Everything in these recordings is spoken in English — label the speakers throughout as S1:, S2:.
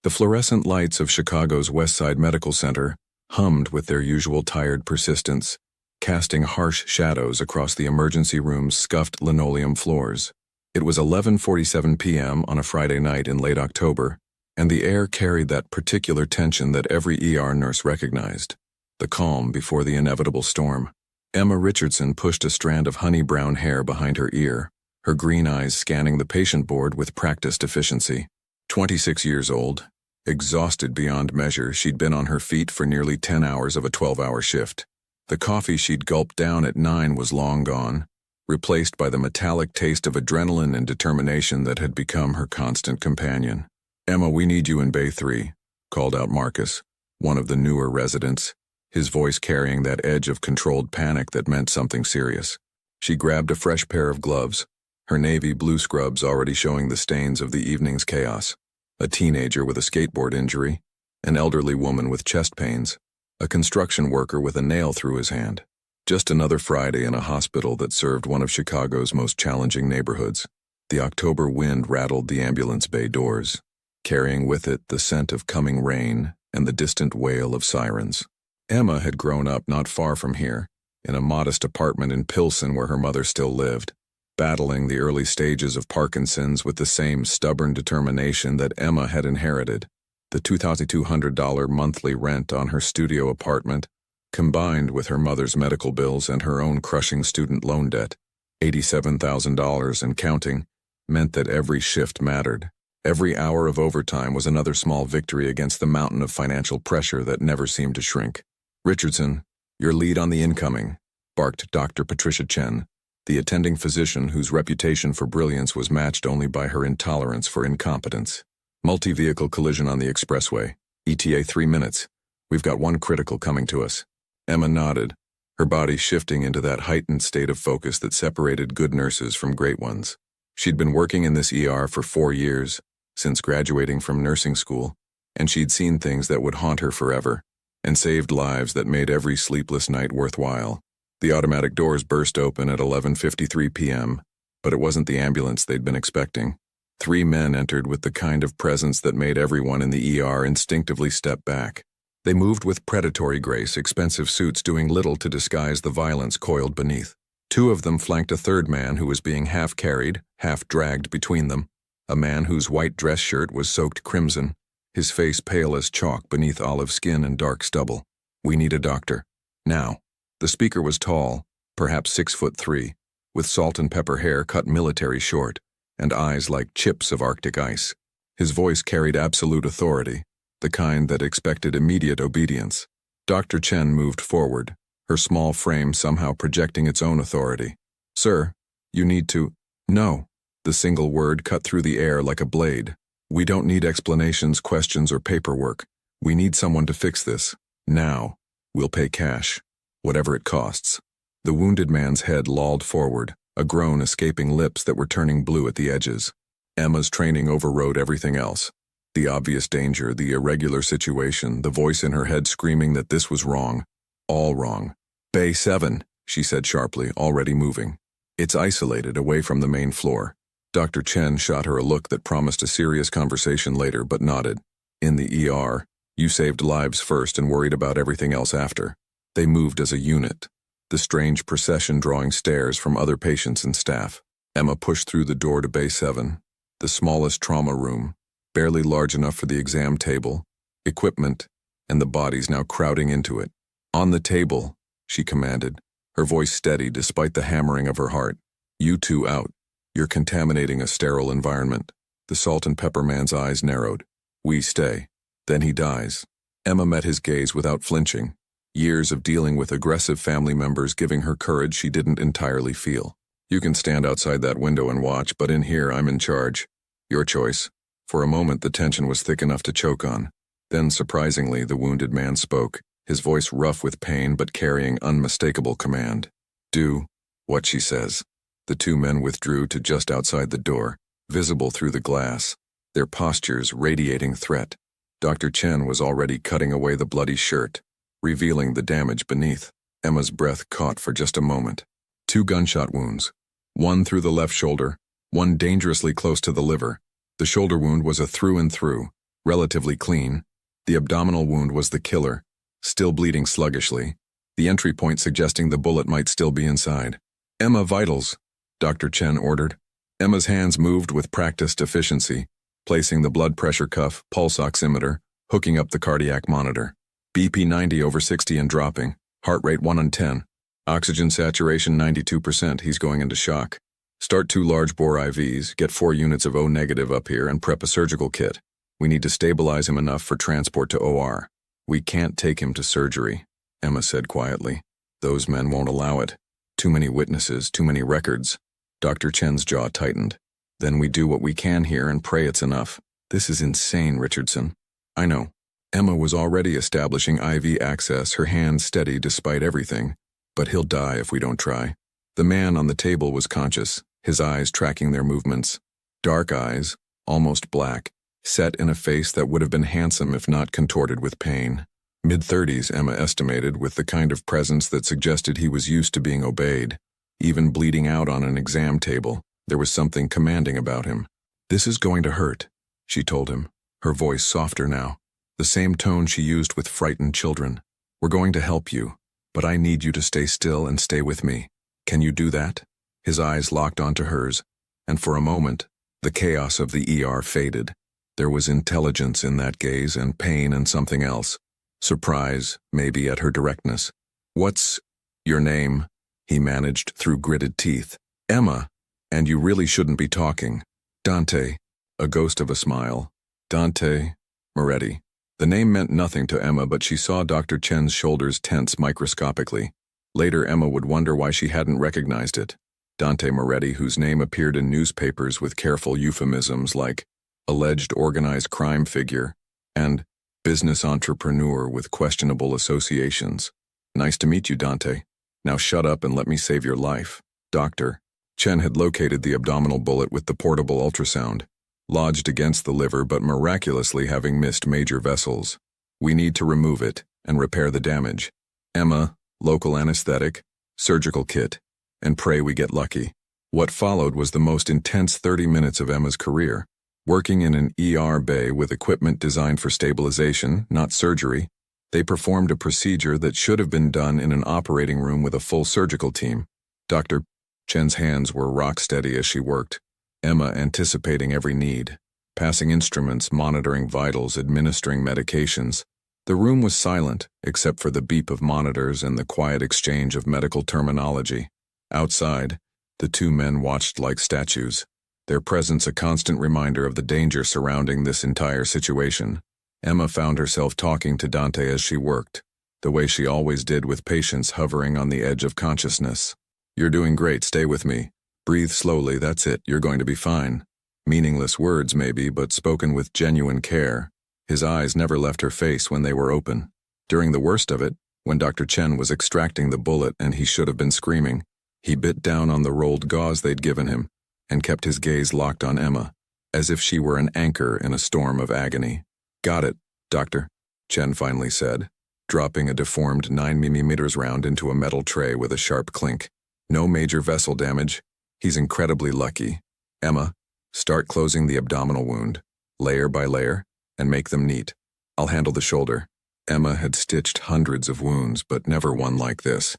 S1: The fluorescent lights of Chicago's West Side Medical Center hummed with their usual tired persistence, casting harsh shadows across the emergency room's scuffed linoleum floors. It was 11:47 p.m. on a Friday night in late October, and the air carried that particular tension that every ER nurse recognized, the calm before the inevitable storm. Emma Richardson pushed a strand of honey-brown hair behind her ear, her green eyes scanning the patient board with practiced efficiency. 26 years old, exhausted beyond measure, she'd been on her feet for nearly 10 hours of a 12-hour shift. The coffee she'd gulped down at 9 was long gone, replaced by the metallic taste of adrenaline and determination that had become her constant companion. "Emma, we need you in Bay 3, called out Marcus, one of the newer residents, his voice carrying that edge of controlled panic that meant something serious. She grabbed a fresh pair of gloves, her navy blue scrubs already showing the stains of the evening's chaos. A teenager with a skateboard injury, an elderly woman with chest pains, a construction worker with a nail through his hand. Just another Friday in a hospital that served one of Chicago's most challenging neighborhoods. The October wind rattled the ambulance bay doors, carrying with it the scent of coming rain and the distant wail of sirens. Emma had grown up not far from here, in a modest apartment in Pilsen where her mother still lived, battling the early stages of Parkinson's with the same stubborn determination that Emma had inherited. The $2,200 monthly rent on her studio apartment, combined with her mother's medical bills and her own crushing student loan debt, $87,000 and counting, meant that every shift mattered. Every hour of overtime was another small victory against the mountain of financial pressure that never seemed to shrink. "Richardson, your lead on the incoming," barked Dr. Patricia Chen, the attending physician whose reputation for brilliance was matched only by her intolerance for incompetence. "Multi-vehicle collision on the expressway. ETA 3 minutes. We've got one critical coming to us." Emma nodded, her body shifting into that heightened state of focus that separated good nurses from great ones. She'd been working in this ER for 4 years, since graduating from nursing school, and she'd seen things that would haunt her forever, and saved lives that made every sleepless night worthwhile. The automatic doors burst open at 11:53 p.m., but it wasn't the ambulance they'd been expecting. 3 men entered with the kind of presence that made everyone in the ER instinctively step back. They moved with predatory grace, expensive suits doing little to disguise the violence coiled beneath. 2 of them flanked a third man who was being half-carried, half-dragged between them, a man whose white dress shirt was soaked crimson, his face pale as chalk beneath olive skin and dark stubble. "We need a doctor. Now." The speaker was tall, perhaps 6'3", with salt and pepper hair cut military short, and eyes like chips of Arctic ice. His voice carried absolute authority, the kind that expected immediate obedience. Dr. Chen moved forward, her small frame somehow projecting its own authority. "Sir, you need to—" "No." The single word cut through the air like a blade. "We don't need explanations, questions, or paperwork. We need someone to fix this. Now. We'll pay cash. Whatever it costs." The wounded man's head lolled forward, a groan escaping lips that were turning blue at the edges. Emma's training overrode everything else. The obvious danger, the irregular situation, the voice in her head screaming that this was wrong. All wrong. "Bay 7, she said sharply, already moving. "It's isolated, away from the main floor." Dr. Chen shot her a look that promised a serious conversation later, but nodded. "In the ER, you saved lives first and worried about everything else after." They moved as a unit, the strange procession drawing stares from other patients and staff. Emma pushed through the door to Bay 7, the smallest trauma room, barely large enough for the exam table, equipment, and the bodies now crowding into it. "On the table," she commanded, her voice steady despite the hammering of her heart. "You 2 out. You're contaminating a sterile environment." The salt and pepper man's eyes narrowed. "We stay. Then he dies." Emma met his gaze without flinching, years of dealing with aggressive family members giving her courage she didn't entirely feel. "You can stand outside that window and watch, but in here I'm in charge. Your choice." For a moment the tension was thick enough to choke on. Then, surprisingly, the wounded man spoke, his voice rough with pain but carrying unmistakable command. "Do what she says." The 2 men withdrew to just outside the door, visible through the glass, their postures radiating threat. Dr. Chen was already cutting away the bloody shirt, revealing the damage beneath. Emma's breath caught for just a moment. 2 gunshot wounds, one through the left shoulder, one dangerously close to the liver. The shoulder wound was a through and through, relatively clean. The abdominal wound was the killer, still bleeding sluggishly, the entry point suggesting the bullet might still be inside. "Emma, vitals," Dr. Chen ordered. Emma's hands moved with practiced efficiency, placing the blood pressure cuff, pulse oximeter, hooking up the cardiac monitor. BP 90 over 60 and dropping, heart rate 1 on 10. Oxygen saturation 92%, he's going into shock. Start 2 large bore IVs, get 4 units of O negative up here and prep a surgical kit. We need to stabilize him enough for transport to OR. We can't take him to surgery, Emma said quietly. Those men won't allow it. Too many witnesses, too many records. Dr. Chen's jaw tightened. Then we do what we can here and pray it's enough. This is insane, Richardson. I know. Emma was already establishing IV access, her hands steady despite everything. But he'll die if we don't try. The man on the table was conscious, his eyes tracking their movements. Dark eyes, almost black, set in a face that would have been handsome if not contorted with pain. Mid-30s, Emma estimated, with the kind of presence that suggested he was used to being obeyed. Even bleeding out on an exam table, there was something commanding about him. "This is going to hurt," she told him, her voice softer now, the same tone she used with frightened children. "We're going to help you, but I need you to stay still and stay with me. Can you do that?" His eyes locked onto hers, and for a moment, the chaos of the ER faded. There was intelligence in that gaze and pain and something else. Surprise, maybe, at her directness. "What's your name?" he managed through gritted teeth. "Emma, and you really shouldn't be talking." "Dante," a ghost of a smile. Dante Moretti. The name meant nothing to Emma, but she saw Dr. Chen's shoulders tense microscopically. Later, Emma would wonder why she hadn't recognized it. Dante Moretti, whose name appeared in newspapers with careful euphemisms like alleged organized crime figure and business entrepreneur with questionable associations. "Nice to meet you, Dante. Now shut up and let me save your life." Dr. Chen had located the abdominal bullet with the portable ultrasound, lodged against the liver but miraculously having missed major vessels. "We need to remove it and repair the damage. Emma, local anesthetic, surgical kit, and pray we get lucky." What followed was the most intense 30 minutes of Emma's career. Working in an ER bay with equipment designed for stabilization, not surgery, they performed a procedure that should have been done in an operating room with a full surgical team. Dr. Chen's hands were rock steady as she worked, Emma anticipating every need, passing instruments, monitoring vitals, administering medications. The room was silent, except for the beep of monitors and the quiet exchange of medical terminology. Outside, the 2 men watched like statues, their presence a constant reminder of the danger surrounding this entire situation. Emma found herself talking to Dante as she worked, the way she always did with patients hovering on the edge of consciousness. "You're doing great, stay with me. Breathe slowly, that's it, you're going to be fine." Meaningless words maybe, but spoken with genuine care. His eyes never left her face when they were open. During the worst of it, when Dr. Chen was extracting the bullet and he should have been screaming, he bit down on the rolled gauze they'd given him and kept his gaze locked on Emma, as if she were an anchor in a storm of agony. "Got it, Doctor," Chen finally said, dropping a deformed 9mm round into a metal tray with a sharp clink. "No major vessel damage. He's incredibly lucky. Emma, start closing the abdominal wound, layer by layer, and make them neat. I'll handle the shoulder." Emma had stitched hundreds of wounds, but never one like this.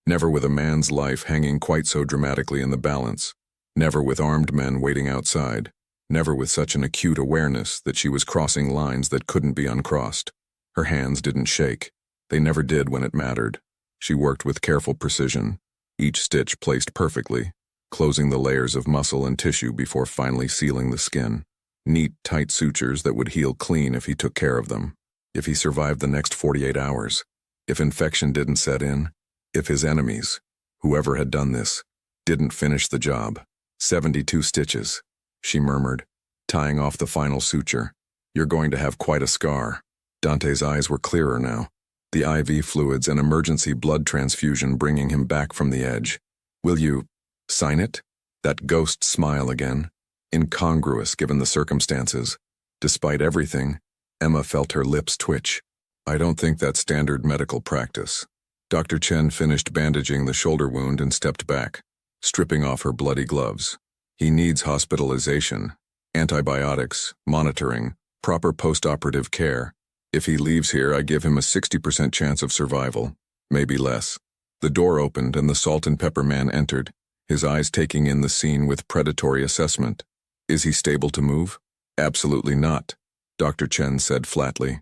S1: Never with a man's life hanging quite so dramatically in the balance. Never with armed men waiting outside. Never with such an acute awareness that she was crossing lines that couldn't be uncrossed. Her hands didn't shake. They never did when it mattered. She worked with careful precision, each stitch placed perfectly, closing the layers of muscle and tissue before finally sealing the skin. Neat, tight sutures that would heal clean if he took care of them. If he survived the next 48 hours. If infection didn't set in. If his enemies, whoever had done this, didn't finish the job. 72 stitches, she murmured, tying off the final suture. "You're going to have quite a scar." Dante's eyes were clearer now, the IV fluids and emergency blood transfusion bringing him back from the edge. "Will you sign it?" That ghost smile again, incongruous given the circumstances. Despite everything, Emma felt her lips twitch. "I don't think that's standard medical practice." Dr. Chen finished bandaging the shoulder wound and stepped back, stripping off her bloody gloves. "He needs hospitalization, antibiotics, monitoring, Proper post-operative care. If he leaves here, I give him a 60% chance of survival, maybe less. The door opened and the salt and pepper man entered, his eyes taking in the scene with predatory assessment. Is he stable to move? Absolutely not, Dr. Chen said flatly.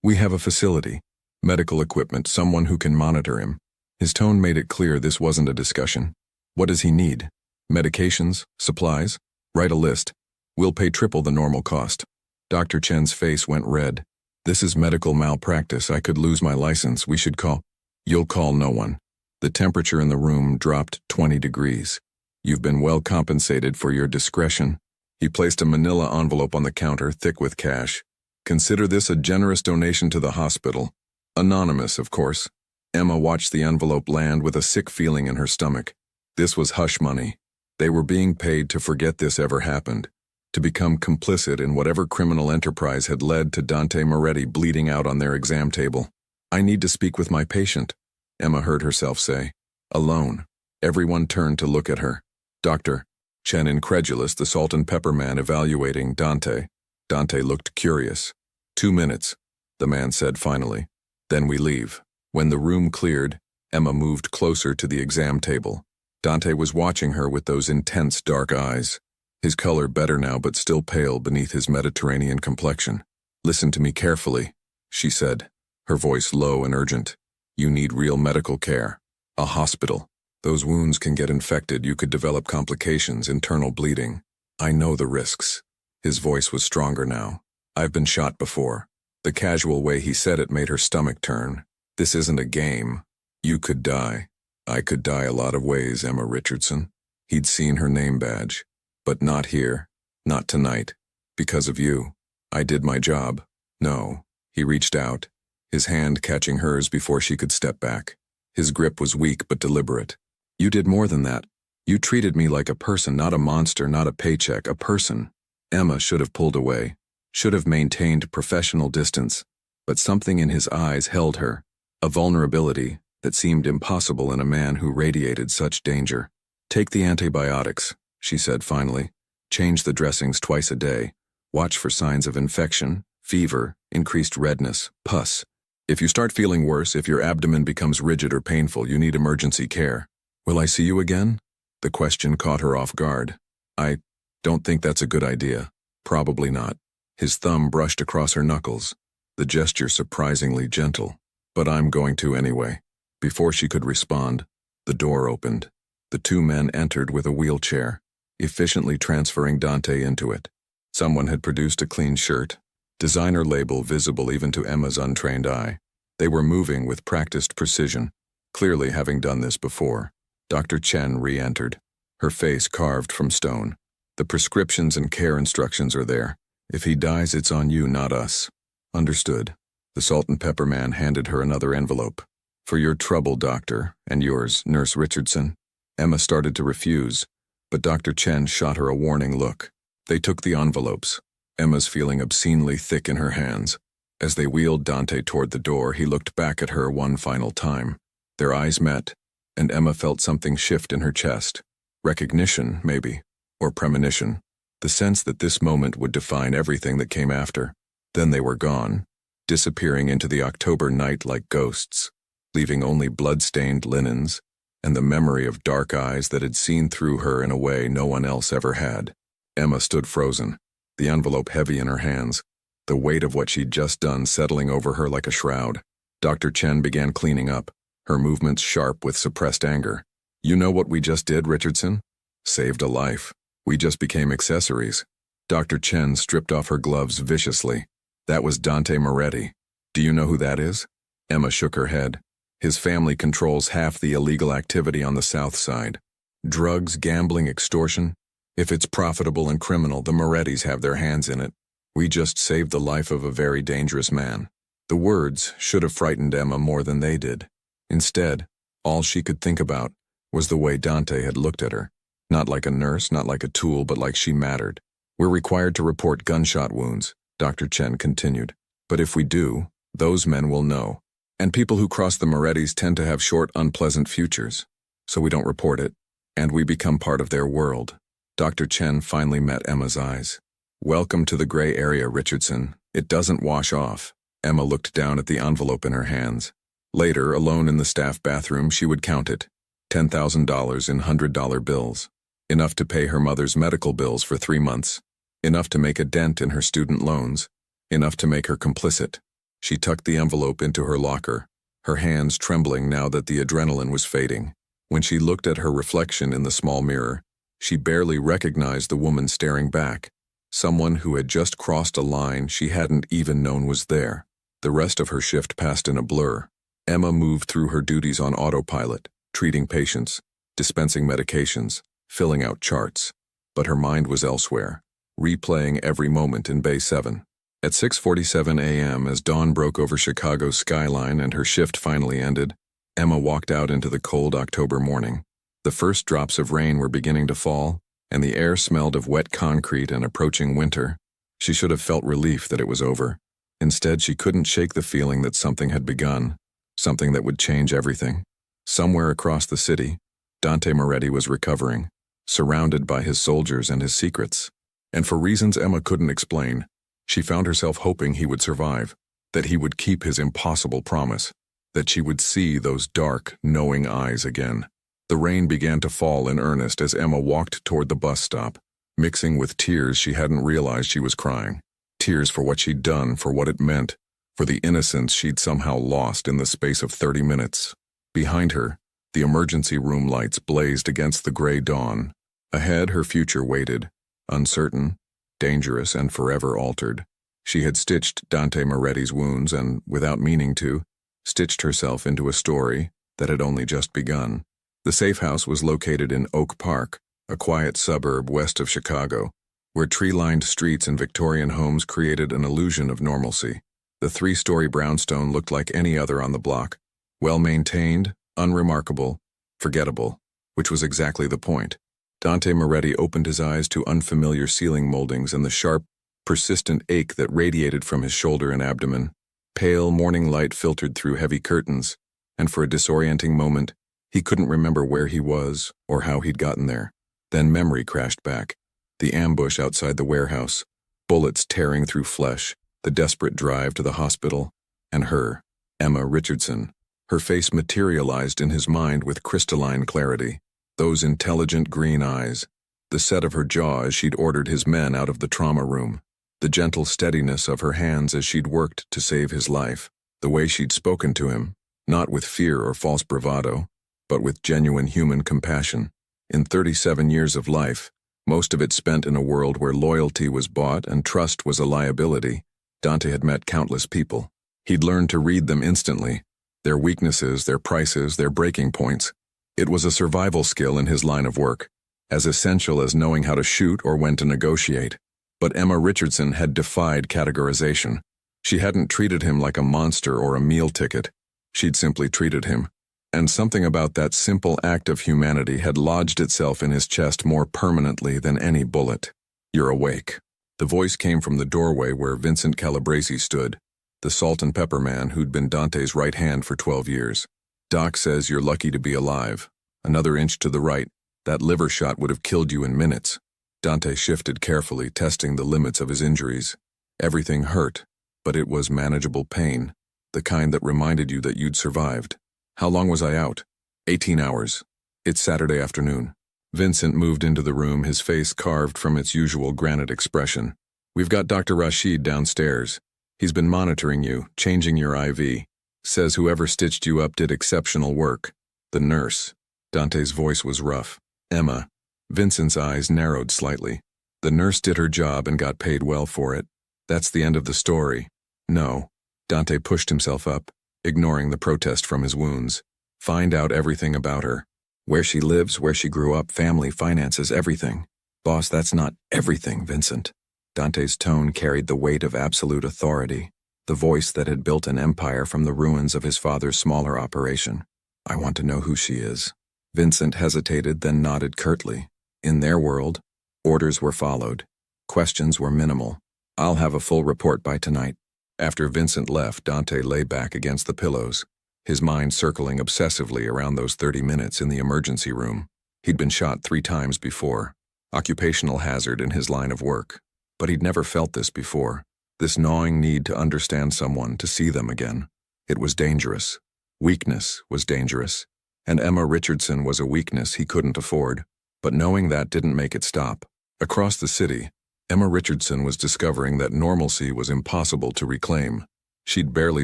S1: We have a facility, medical equipment, someone who can monitor him. His tone made it clear this wasn't a discussion. What does he need? Medications? Supplies? Write a list. We'll pay triple the normal cost. Dr. Chen's face went red. This is medical malpractice. I could lose my license. We should call. You'll call no one. The temperature in the room dropped 20 degrees. You've been well compensated for your discretion. He placed a manila envelope on the counter, thick with cash. Consider this a generous donation to the hospital. Anonymous, of course. Emma watched the envelope land with a sick feeling in her stomach. This was hush money. They were being paid to forget this ever happened, to become complicit in whatever criminal enterprise had led to Dante Moretti bleeding out on their exam table. I need to speak with my patient, Emma heard herself say. Alone. Everyone turned to look at her. Dr. Chen, incredulous, the salt and pepper man evaluating Dante. Dante looked curious. 2 minutes, the man said finally. Then we leave. When the room cleared, Emma moved closer to the exam table. Dante was watching her with those intense dark eyes. His color better now but still pale beneath his Mediterranean complexion. Listen to me carefully, she said, her voice low and urgent. You need real medical care. A hospital. Those wounds can get infected. You could develop complications, internal bleeding. I know the risks. His voice was stronger now. I've been shot before. The casual way he said it made her stomach turn. This isn't a game. You could die. I could die a lot of ways, Emma Richardson. He'd seen her name badge. But not here. Not tonight. Because of you. I did my job. No. He reached out, his hand catching hers before she could step back. His grip was weak but deliberate. You did more than that. You treated me like a person, not a monster, not a paycheck, a person. Emma should have pulled away, should have maintained professional distance, but something in his eyes held her, a vulnerability that seemed impossible in a man who radiated such danger. Take the antibiotics, she said finally. Change the dressings twice a day. Watch for signs of infection, fever, increased redness, pus. If you start feeling worse, if your abdomen becomes rigid or painful, you need emergency care. Will I see you again? The question caught her off guard. I don't think that's a good idea. Probably not. His thumb brushed across her knuckles, the gesture surprisingly gentle. But I'm going to anyway. Before she could respond, the door opened. The 2 men entered with a wheelchair, efficiently transferring Dante into it. Someone had produced a clean shirt, designer label visible even to Emma's untrained eye. They were moving with practiced precision, clearly having done this before. Dr. Chen re-entered, her face carved from stone. The prescriptions and care instructions are there. If he dies, it's on you, not us. Understood. The salt and pepper man handed her another envelope. For your trouble, doctor, and yours, Nurse Richardson. Emma started to refuse, but Dr. Chen shot her a warning look. They took the envelopes, Emma's feeling obscenely thick in her hands. As they wheeled Dante toward the door, he looked back at her one final time. Their eyes met, and Emma felt something shift in her chest. Recognition, maybe, or premonition. The sense that this moment would define everything that came after. Then they were gone, disappearing into the October night like ghosts, leaving only blood-stained linens and the memory of dark eyes that had seen through her in a way no one else ever had. Emma stood frozen, the envelope heavy in her hands, the weight of what she'd just done settling over her like a shroud. Dr. Chen began cleaning up, her movements sharp with suppressed anger. You know what we just did, Richardson? Saved a life. We just became accessories. Dr. Chen stripped off her gloves viciously. That was Dante Moretti. Do you know who that is? Emma shook her head. His family controls half the illegal activity on the South Side. Drugs, gambling, extortion. If it's profitable and criminal, the Morettis have their hands in it. We just saved the life of a very dangerous man. The words should have frightened Emma more than they did. Instead, all she could think about was the way Dante had looked at her. Not like a nurse, not like a tool, but like she mattered. We're required to report gunshot wounds, Dr. Chen continued. But if we do, those men will know. And people who cross the Morettis tend to have short, unpleasant futures. So we don't report it, and we become part of their world. Dr. Chen finally met Emma's eyes. Welcome to the gray area, Richardson. It doesn't wash off. Emma looked down at the envelope in her hands. Later, alone in the staff bathroom, she would count it. $10,000 in $100 bills. Enough to pay her mother's medical bills for 3 months. Enough to make a dent in her student loans. Enough to make her complicit. She tucked the envelope into her locker, her hands trembling now that the adrenaline was fading. When she looked at her reflection in the small mirror, she barely recognized the woman staring back, someone who had just crossed a line she hadn't even known was there. The rest of her shift passed in a blur. Emma moved through her duties on autopilot, treating patients, dispensing medications, filling out charts. But her mind was elsewhere, replaying every moment in Bay 7. At 6:47 a.m., as dawn broke over Chicago's skyline and her shift finally ended, Emma walked out into the cold October morning. The first drops of rain were beginning to fall, and the air smelled of wet concrete and approaching winter. She should have felt relief that it was over. Instead, she couldn't shake the feeling that something had begun, something that would change everything. Somewhere across the city, Dante Moretti was recovering, surrounded by his soldiers and his secrets. And for reasons Emma couldn't explain, she found herself hoping he would survive, that he would keep his impossible promise, that she would see those dark, knowing eyes again. The rain began to fall in earnest as Emma walked toward the bus stop, mixing with tears she hadn't realized she was crying. Tears for what she'd done, for what it meant, for the innocence she'd somehow lost in the space of 30 minutes. Behind her, the emergency room lights blazed against the gray dawn. Ahead, her future waited, uncertain, dangerous, and forever altered. She had stitched Dante Moretti's wounds and, without meaning to, stitched herself into a story that had only just begun. The safe house was located in Oak Park, a quiet suburb west of Chicago, where tree-lined streets and Victorian homes created an illusion of normalcy. The 3-story brownstone looked like any other on the block, well-maintained, unremarkable, forgettable, which was exactly the point. Dante Moretti opened his eyes to unfamiliar ceiling moldings and the sharp, persistent ache that radiated from his shoulder and abdomen. Pale morning light filtered through heavy curtains, and for a disorienting moment, he couldn't remember where he was or how he'd gotten there. Then memory crashed back. The ambush outside the warehouse, bullets tearing through flesh, the desperate drive to the hospital, and her, Emma Richardson. Her face materialized in his mind with crystalline clarity. Those intelligent green eyes, the set of her jaw as she'd ordered his men out of the trauma room, the gentle steadiness of her hands as she'd worked to save his life, the way she'd spoken to him, not with fear or false bravado, but with genuine human compassion. In 37 years of life, most of it spent in a world where loyalty was bought and trust was a liability, Dante had met countless people. He'd learned to read them instantly, their weaknesses, their prices, their breaking points. It was a survival skill in his line of work, as essential as knowing how to shoot or when to negotiate. But Emma Richardson had defied categorization. She hadn't treated him like a monster or a meal ticket. She'd simply treated him. And something about that simple act of humanity had lodged itself in his chest more permanently than any bullet. "You're awake." The voice came from the doorway where Vincent Calabresi stood, the salt and pepper man who'd been Dante's right hand for 12 years. "Doc says you're lucky to be alive. Another inch to the right, that liver shot would have killed you in minutes." Dante shifted carefully, testing the limits of his injuries. Everything hurt, but it was manageable pain, the kind that reminded you that you'd survived. "How long was I out?" 18 hours. It's Saturday afternoon." Vincent moved into the room, his face carved from its usual granite expression. "We've got Dr. Rashid downstairs. He's been monitoring you, changing your IV. Says whoever stitched you up did exceptional work." "The nurse." Dante's voice was rough. "Emma." Vincent's eyes narrowed slightly. "The nurse did her job and got paid well for it. That's the end of the story." "No." Dante pushed himself up, ignoring the protest from his wounds. "Find out everything about her. Where she lives, where she grew up, family, finances, everything." "Boss, that's not everything, Vincent." Dante's tone carried the weight of absolute authority, the voice that had built an empire from the ruins of his father's smaller operation. "I want to know who she is." Vincent hesitated, then nodded curtly. In their world, orders were followed. Questions were minimal. "I'll have a full report by tonight." After Vincent left, Dante lay back against the pillows, his mind circling obsessively around those 30 minutes in the emergency room. He'd been shot 3 times before. Occupational hazard in his line of work. But he'd never felt this before. This gnawing need to understand someone, to see them again. It was dangerous. Weakness was dangerous. And Emma Richardson was a weakness he couldn't afford. But knowing that didn't make it stop. Across the city, Emma Richardson was discovering that normalcy was impossible to reclaim. She'd barely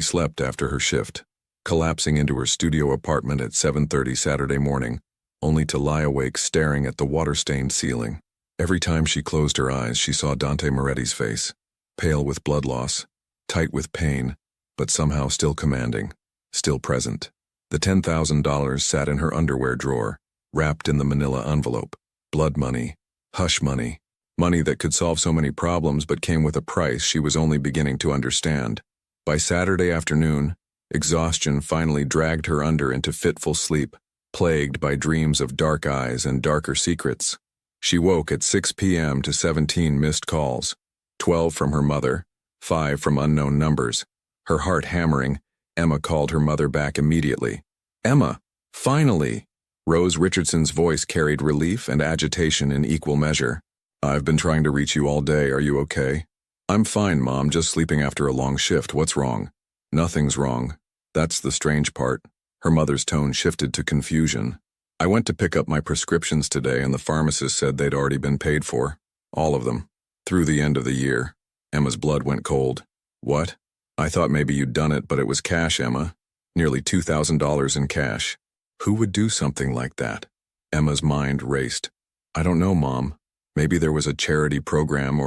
S1: slept after her shift, collapsing into her studio apartment at 7:30 Saturday morning, only to lie awake staring at the water-stained ceiling. Every time she closed her eyes, she saw Dante Moretti's face, pale with blood loss, tight with pain, but somehow still commanding, still present. The $10,000 sat in her underwear drawer, wrapped in the manila envelope. Blood money, hush money, money that could solve so many problems but came with a price she was only beginning to understand. By Saturday afternoon, exhaustion finally dragged her under into fitful sleep, plagued by dreams of dark eyes and darker secrets. She woke at 6 p.m. to 17 missed calls, 12 from her mother, 5 from unknown numbers. Her heart hammering, Emma called her mother back immediately. "Emma, finally!" Rose Richardson's voice carried relief and agitation in equal measure. "I've been trying to reach you all day. Are you okay?" "I'm fine, Mom, just sleeping after a long shift. What's wrong?" "Nothing's wrong. That's the strange part." Her mother's tone shifted to confusion. "I went to pick up my prescriptions today and the pharmacist said they'd already been paid for. All of them. Through the end of the year." Emma's blood went cold. "What? I thought maybe you'd done it, but it was cash, Emma. Nearly $2,000 in cash. Who would do something like that?" Emma's mind raced. "I don't know, Mom. Maybe there was a charity program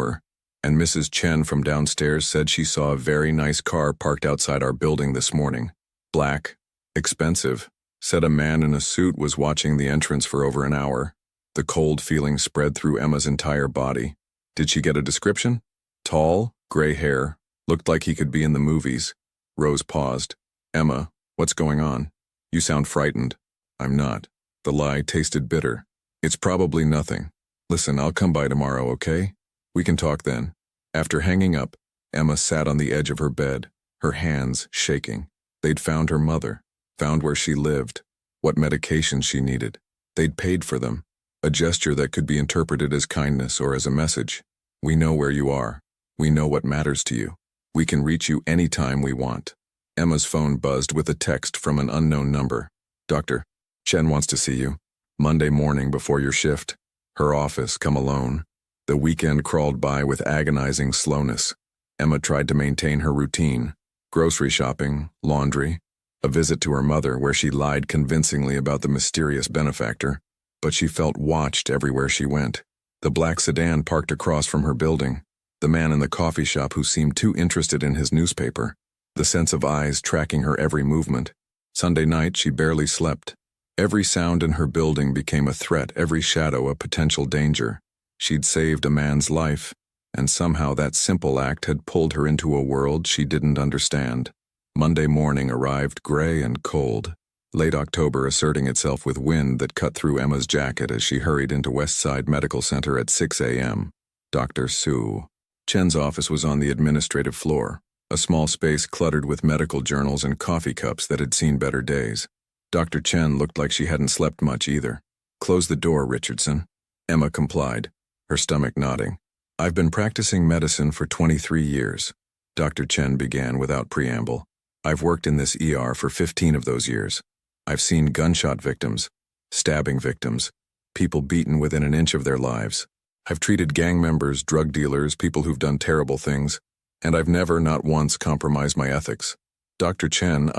S1: And Mrs. Chen from downstairs said she saw a very nice car parked outside our building this morning. Black. Expensive. Said a man in a suit was watching the entrance for over an hour." The cold feeling spread through Emma's entire body. "Did she get a description?" "Tall, gray hair. Looked like he could be in the movies." Rose paused. "Emma, what's going on? You sound frightened." "I'm not." The lie tasted bitter. "It's probably nothing. Listen, I'll come by tomorrow, okay? We can talk then." After hanging up, Emma sat on the edge of her bed, her hands shaking. They'd found her mother, found where she lived, what medications she needed. They'd paid for them, a gesture that could be interpreted as kindness or as a message. "We know where you are. We know what matters to you. We can reach you anytime we want." Emma's phone buzzed with a text from an unknown number. "Dr. Chen wants to see you. Monday morning before your shift. Her office, come alone." The weekend crawled by with agonizing slowness. Emma tried to maintain her routine. Grocery shopping, laundry, a visit to her mother where she lied convincingly about the mysterious benefactor. But she felt watched everywhere she went. The black sedan parked across from her building. The man in the coffee shop who seemed too interested in his newspaper. The sense of eyes tracking her every movement. Sunday night, she barely slept. Every sound in her building became a threat, every shadow a potential danger. She'd saved a man's life, and somehow that simple act had pulled her into a world she didn't understand. Monday morning arrived gray and cold, late October asserting itself with wind that cut through Emma's jacket as she hurried into Westside Medical Center at 6 a.m. Dr. Su Chen's office was on the administrative floor, a small space cluttered with medical journals and coffee cups that had seen better days. Dr. Chen looked like she hadn't slept much either. "Close the door, Richardson." Emma complied, her stomach nodding. "I've been practicing medicine for 23 years. Dr. Chen began without preamble. "I've worked in this ER for 15 of those years. I've seen gunshot victims, stabbing victims, people beaten within an inch of their lives. I've treated gang members, drug dealers, people who've done terrible things, and I've never, not once, compromised my ethics. Dr. Chen,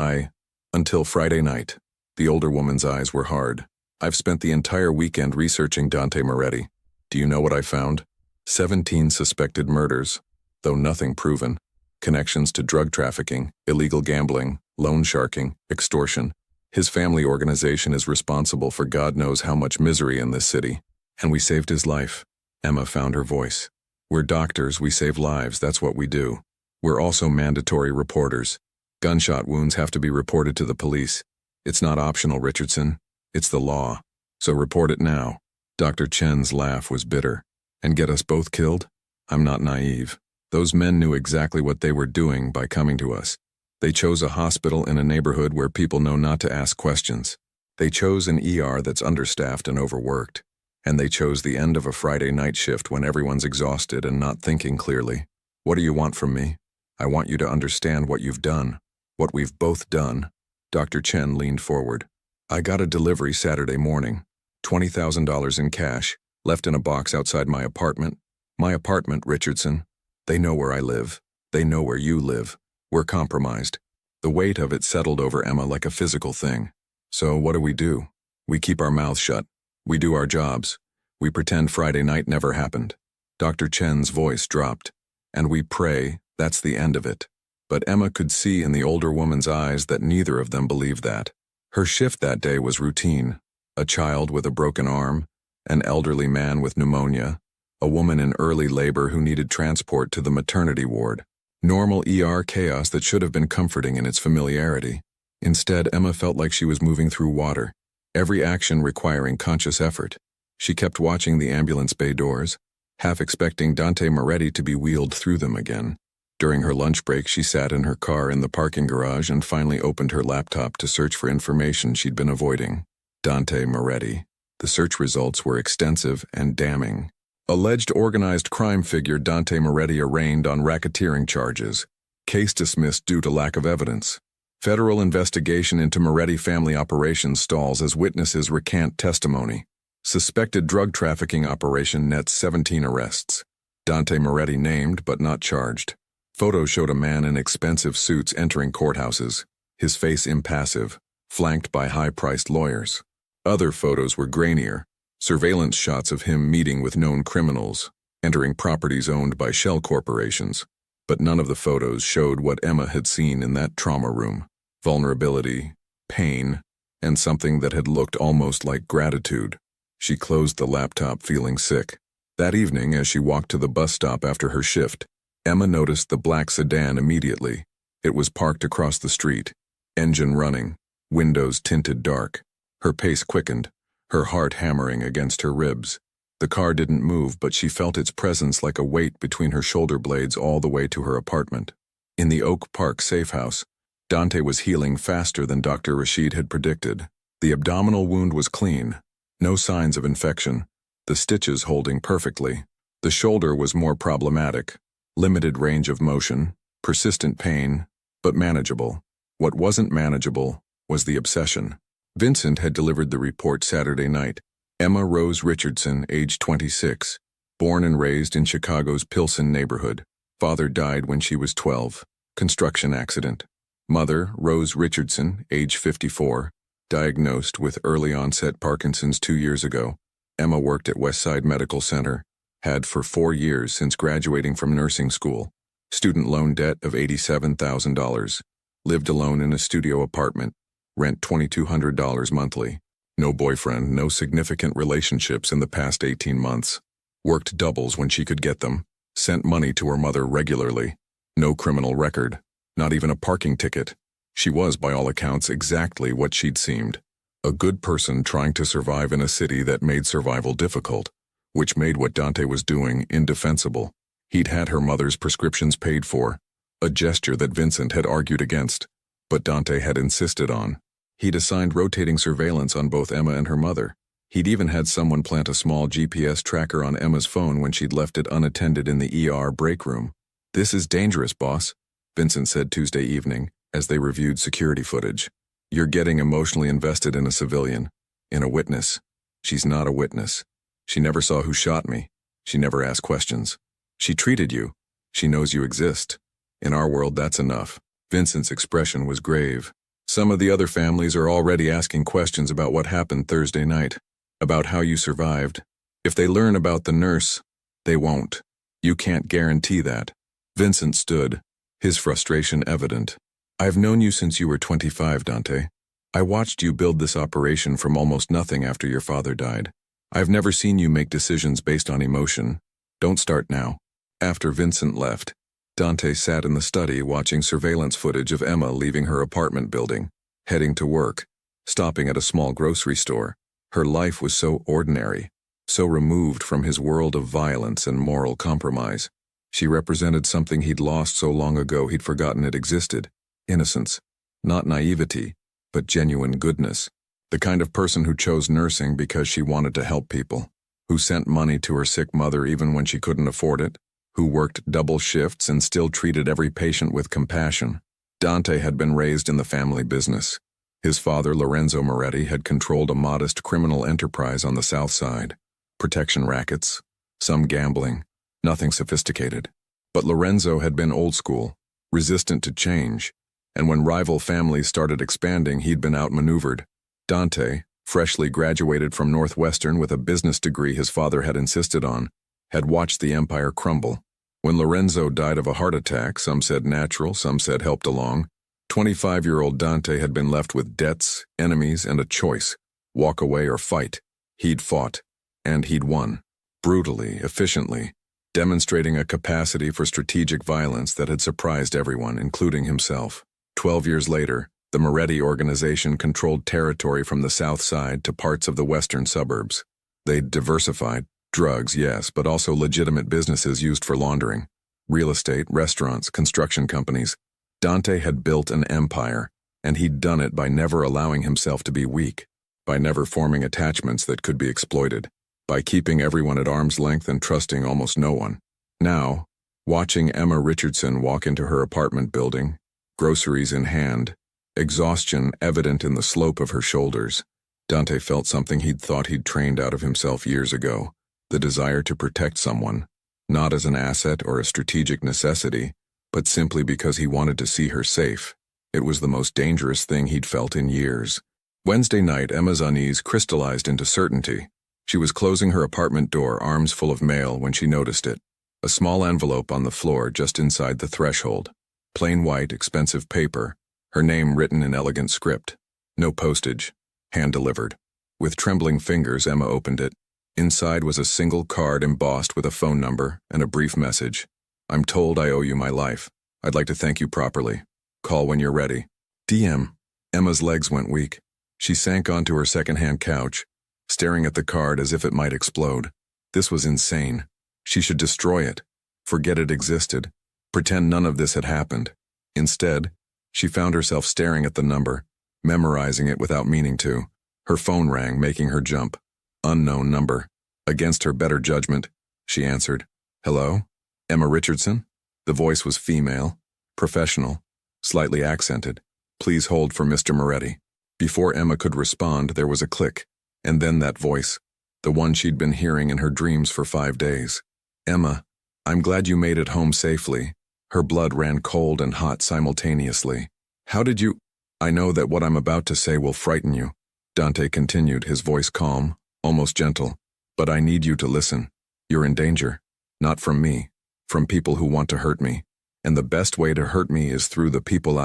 S1: until Friday night." The older woman's eyes were hard. "I've spent the entire weekend researching Dante Moretti. Do you know what I found? 17 suspected murders, though nothing proven. Connections to drug trafficking, illegal gambling, loan sharking, extortion. His family organization is responsible for God knows how much misery in this city. And we saved his life." Emma found her voice. "We're doctors, we save lives, that's what we do. We're also mandatory reporters. Gunshot wounds have to be reported to the police. It's not optional, Richardson. It's the law. So report it now." Dr. Chen's laugh was bitter. "And get us both killed? I'm not naive. Those men knew exactly what they were doing by coming to us. They chose a hospital in a neighborhood where people know not to ask questions. They chose an ER that's understaffed and overworked. And they chose the end of a Friday night shift when everyone's exhausted and not thinking clearly. What do you want from me? I want you to understand what you've done. What we've both done. Dr. Chen leaned forward. I got a delivery Saturday morning. $20,000 in cash, left in a box outside my apartment. My apartment, Richardson. They know where I live. They know where you live. We're compromised. The weight of it settled over Emma like a physical thing. So what do? We keep our mouths shut. We do our jobs. We pretend Friday night never happened. Dr. Chen's voice dropped. And we pray that's the end of it. But Emma could see in the older woman's eyes that neither of them believed that. Her shift that day was routine. A child with a broken arm, an elderly man with pneumonia, a woman in early labor who needed transport to the maternity ward. Normal ER chaos that should have been comforting in its familiarity. Instead, Emma felt like she was moving through water, every action requiring conscious effort. She kept watching the ambulance bay doors, half expecting Dante Moretti to be wheeled through them again. During her lunch break, she sat in her car in the parking garage and finally opened her laptop to search for information she'd been avoiding. Dante Moretti. The search results were extensive and damning. Alleged organized crime figure Dante Moretti arraigned on racketeering charges. Case dismissed due to lack of evidence. Federal investigation into Moretti family operations stalls as witnesses recant testimony. Suspected drug trafficking operation nets 17 arrests. Dante Moretti named but not charged. Photos showed a man in expensive suits entering courthouses, his face impassive, flanked by high-priced lawyers. Other photos were grainier, surveillance shots of him meeting with known criminals, entering properties owned by shell corporations. But none of the photos showed what Emma had seen in that trauma room: vulnerability, pain, and something that had looked almost like gratitude. She closed the laptop feeling sick. That evening, as she walked to the bus stop after her shift, Emma noticed the black sedan immediately. It was parked across the street, engine running, windows tinted dark. Her pace quickened, her heart hammering against her ribs. The car didn't move, but she felt its presence like a weight between her shoulder blades all the way to her apartment. In the Oak Park safe house, Dante was healing faster than Dr. Rashid had predicted. The abdominal wound was clean, no signs of infection, the stitches holding perfectly. The shoulder was more problematic, limited range of motion, persistent pain, but manageable. What wasn't manageable was the obsession. Vincent had delivered the report Saturday night. Emma Rose Richardson, age 26, born and raised in Chicago's Pilsen neighborhood. Father died when she was 12. Construction accident. Mother, Rose Richardson, age 54, diagnosed with early-onset Parkinson's 2 years ago. Emma worked at Westside Medical Center, had for 4 years since graduating from nursing school. Student loan debt of $87,000. Lived alone in a studio apartment. Rent $2,200 monthly. No boyfriend, no significant relationships in the past 18 months. Worked doubles when she could get them. Sent money to her mother regularly. No criminal record. Not even a parking ticket. She was, by all accounts, exactly what she'd seemed. A good person trying to survive in a city that made survival difficult, which made what Dante was doing indefensible. He'd had her mother's prescriptions paid for, a gesture that Vincent had argued against, but Dante had insisted on. He'd assigned rotating surveillance on both Emma and her mother. He'd even had someone plant a small GPS tracker on Emma's phone when she'd left it unattended in the ER break room. "This is dangerous, boss," Vincent said Tuesday evening, as they reviewed security footage. "You're getting emotionally invested in a civilian, in a witness. She's not a witness. She never saw who shot me. She never asked questions. She treated you. She knows you exist. In our world, that's enough." Vincent's expression was grave. "Some of the other families are already asking questions about what happened Thursday night, about how you survived. If they learn about the nurse, they won't. You can't guarantee that." Vincent stood, his frustration evident. "I've known you since you were 25, Dante. I watched you build this operation from almost nothing after your father died. I've never seen you make decisions based on emotion. Don't start now." After Vincent left, Dante sat in the study watching surveillance footage of Emma leaving her apartment building, heading to work, stopping at a small grocery store. Her life was so ordinary, so removed from his world of violence and moral compromise. She represented something he'd lost so long ago he'd forgotten it existed. Innocence. Not naivety, but genuine goodness. The kind of person who chose nursing because she wanted to help people. who sent money to her sick mother even when she couldn't afford it, who worked double shifts and still treated every patient with compassion. Dante had been raised in the family business. His father, Lorenzo Moretti, had controlled a modest criminal enterprise on the South Side. Protection rackets, some gambling, nothing sophisticated. But Lorenzo had been old school, resistant to change, and when rival families started expanding, he'd been outmaneuvered. Dante, freshly graduated from Northwestern with a business degree his father had insisted on, had watched the empire crumble. When Lorenzo died of a heart attack, some said natural, some said helped along, 25-year-old Dante had been left with debts, enemies, and a choice: walk away or fight. He'd fought, and he'd won, brutally, efficiently, demonstrating a capacity for strategic violence that had surprised everyone, including himself. 12 years later, the Moretti organization controlled territory from the South Side to parts of the western suburbs. They'd diversified. Drugs, yes, but also legitimate businesses used for laundering. Real estate, restaurants, construction companies. Dante had built an empire, and he'd done it by never allowing himself to be weak, by never forming attachments that could be exploited, by keeping everyone at arm's length and trusting almost no one. Now, watching Emma Richardson walk into her apartment building, groceries in hand, exhaustion evident in the slope of her shoulders, Dante felt something he'd thought he'd trained out of himself years ago. The desire to protect someone, not as an asset or a strategic necessity, but simply because he wanted to see her safe. It was the most dangerous thing he'd felt in years. Wednesday night, Emma's unease crystallized into certainty. She was closing her apartment door, arms full of mail, when she noticed it. A small envelope on the floor just inside the threshold. Plain white, expensive paper, her name written in elegant script. No postage. Hand-delivered. With trembling fingers, Emma opened it. Inside was a single card embossed with a phone number and a brief message. I'm told I owe you my life. I'd like to thank you properly. Call when you're ready. DM. Emma's legs went weak. She sank onto her second-hand couch, staring at the card as if it might explode. This was insane. She should destroy it. Forget it existed. Pretend none of this had happened. Instead, she found herself staring at the number, memorizing it without meaning to. Her phone rang, making her jump. Unknown number. Against her better judgment, she answered. Hello? Emma Richardson? The voice was female, professional, slightly accented. Please hold for Mr. Moretti. Before Emma could respond, there was a click, and then that voice, the one she'd been hearing in her dreams for 5 days. Emma, I'm glad you made it home safely. Her blood ran cold and hot simultaneously. How did you... I know that what I'm about to say will frighten you, Dante continued, his voice calm, almost gentle. But I need you to listen. You're in danger. Not from me. From people who want to hurt me. And the best way to hurt me is through the people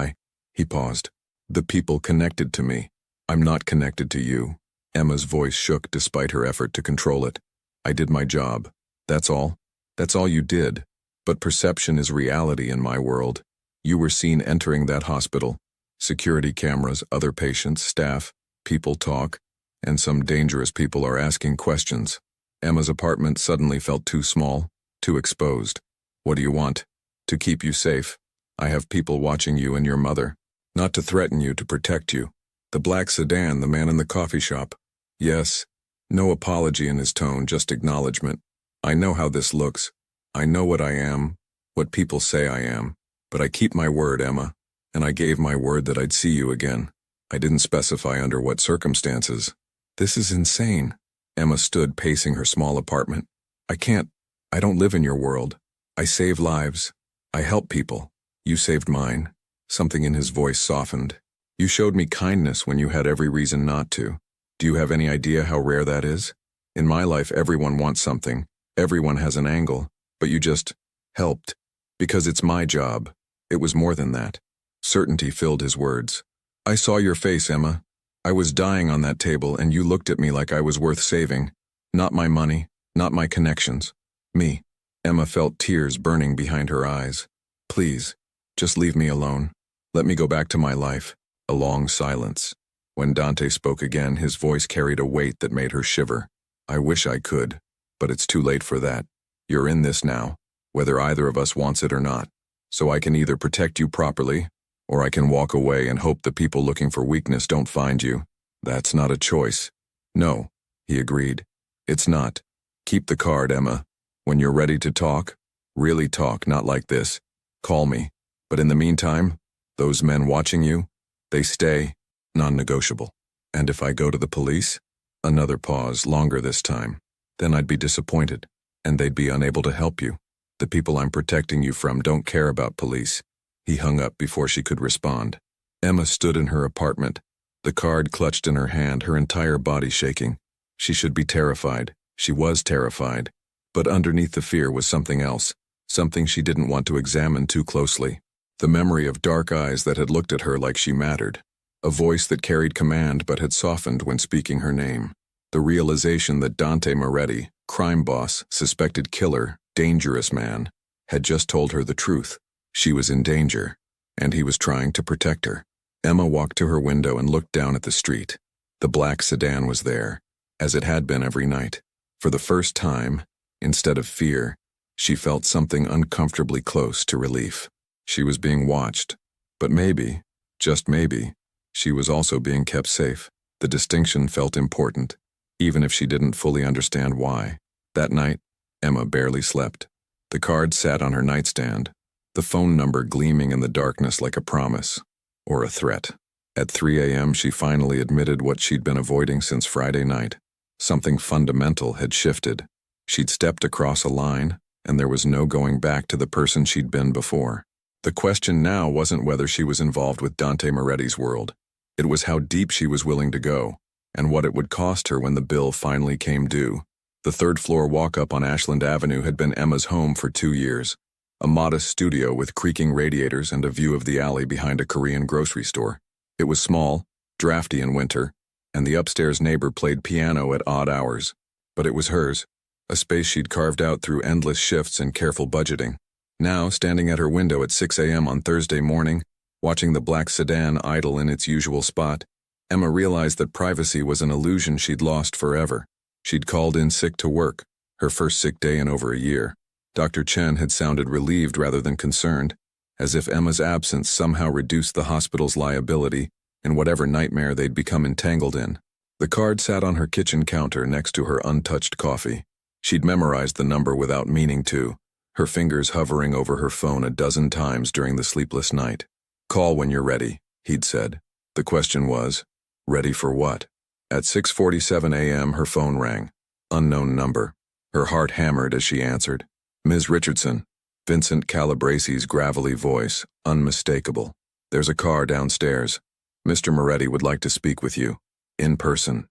S1: He paused. The people connected to me. I'm not connected to you. Emma's voice shook despite her effort to control it. I did my job. That's all. That's all you did. But perception is reality in my world. You were seen entering that hospital. Security cameras, other patients, staff, people talk, and some dangerous people are asking questions. Emma's apartment suddenly felt too small, too exposed. What do you want? To keep you safe. I have people watching you and your mother. Not to threaten you, to protect you. The black sedan, the man in the coffee shop. Yes. No apology in his tone, just acknowledgement. I know how this looks. I know what I am, what people say I am. But I keep my word, Emma. And I gave my word that I'd see you again. I didn't specify under what circumstances. This is insane. Emma stood pacing her small apartment. I don't live in your world. I save lives. I help people. You saved mine. Something in his voice softened. You showed me kindness when you had every reason not to. Do you have any idea how rare that is? In my life, everyone wants something. Everyone has an angle. But you just helped. Because it's my job. It was more than that. Certainty filled his words. I saw your face, Emma. I was dying on that table, and you looked at me like I was worth saving. Not my money, not my connections. Me. Emma felt tears burning behind her eyes. Please, just leave me alone. Let me go back to my life. A long silence. When Dante spoke again, his voice carried a weight that made her shiver. I wish I could, but it's too late for that. You're in this now, whether either of us wants it or not. So I can either protect you properly, or I can walk away and hope the people looking for weakness don't find you. That's not a choice. No, he agreed. It's not. Keep the card, Emma. When you're ready to talk, really talk, not like this. Call me. But in the meantime, those men watching you, they stay non-negotiable. And if I go to the police? Another pause, longer this time. Then I'd be disappointed, and they'd be unable to help you. The people I'm protecting you from don't care about police. He hung up before she could respond. Emma stood in her apartment, the card clutched in her hand, her entire body shaking. She should be terrified. She was terrified. But underneath the fear was something else, something she didn't want to examine too closely. The memory of dark eyes that had looked at her like she mattered. A voice that carried command but had softened when speaking her name. The realization that Dante Moretti, crime boss, suspected killer, dangerous man, had just told her the truth. She was in danger, and he was trying to protect her. Emma walked to her window and looked down at the street. The black sedan was there, as it had been every night. For the first time, instead of fear, she felt something uncomfortably close to relief. She was being watched, but maybe, just maybe, she was also being kept safe. The distinction felt important, even if she didn't fully understand why. That night, Emma barely slept. The card sat on her nightstand, the phone number gleaming in the darkness like a promise, or a threat. At 3 a.m., she finally admitted what she'd been avoiding since Friday night. Something fundamental had shifted. She'd stepped across a line, and there was no going back to the person she'd been before. The question now wasn't whether she was involved with Dante Moretti's world. It was how deep she was willing to go, and what it would cost her when the bill finally came due. The third-floor walk-up on Ashland Avenue had been Emma's home for 2 years. A modest studio with creaking radiators and a view of the alley behind a Korean grocery store. It was small, drafty in winter, and the upstairs neighbor played piano at odd hours. But it was hers, a space she'd carved out through endless shifts and careful budgeting. Now, standing at her window at 6 a.m. on Thursday morning, watching the black sedan idle in its usual spot, Emma realized that privacy was an illusion she'd lost forever. She'd called in sick to work, her first sick day in over a year. Dr. Chen had sounded relieved rather than concerned, as if Emma's absence somehow reduced the hospital's liability in whatever nightmare they'd become entangled in. The card sat on her kitchen counter next to her untouched coffee. She'd memorized the number without meaning to, her fingers hovering over her phone a dozen times during the sleepless night. "Call when you're ready," he'd said. The question was, ready for what? At 6:47 a.m. her phone rang. Unknown number. Her heart hammered as she answered. "Ms. Richardson." Vincent Calabresi's gravelly voice, unmistakable. "There's a car downstairs. Mr. Moretti would like to speak with you. In person."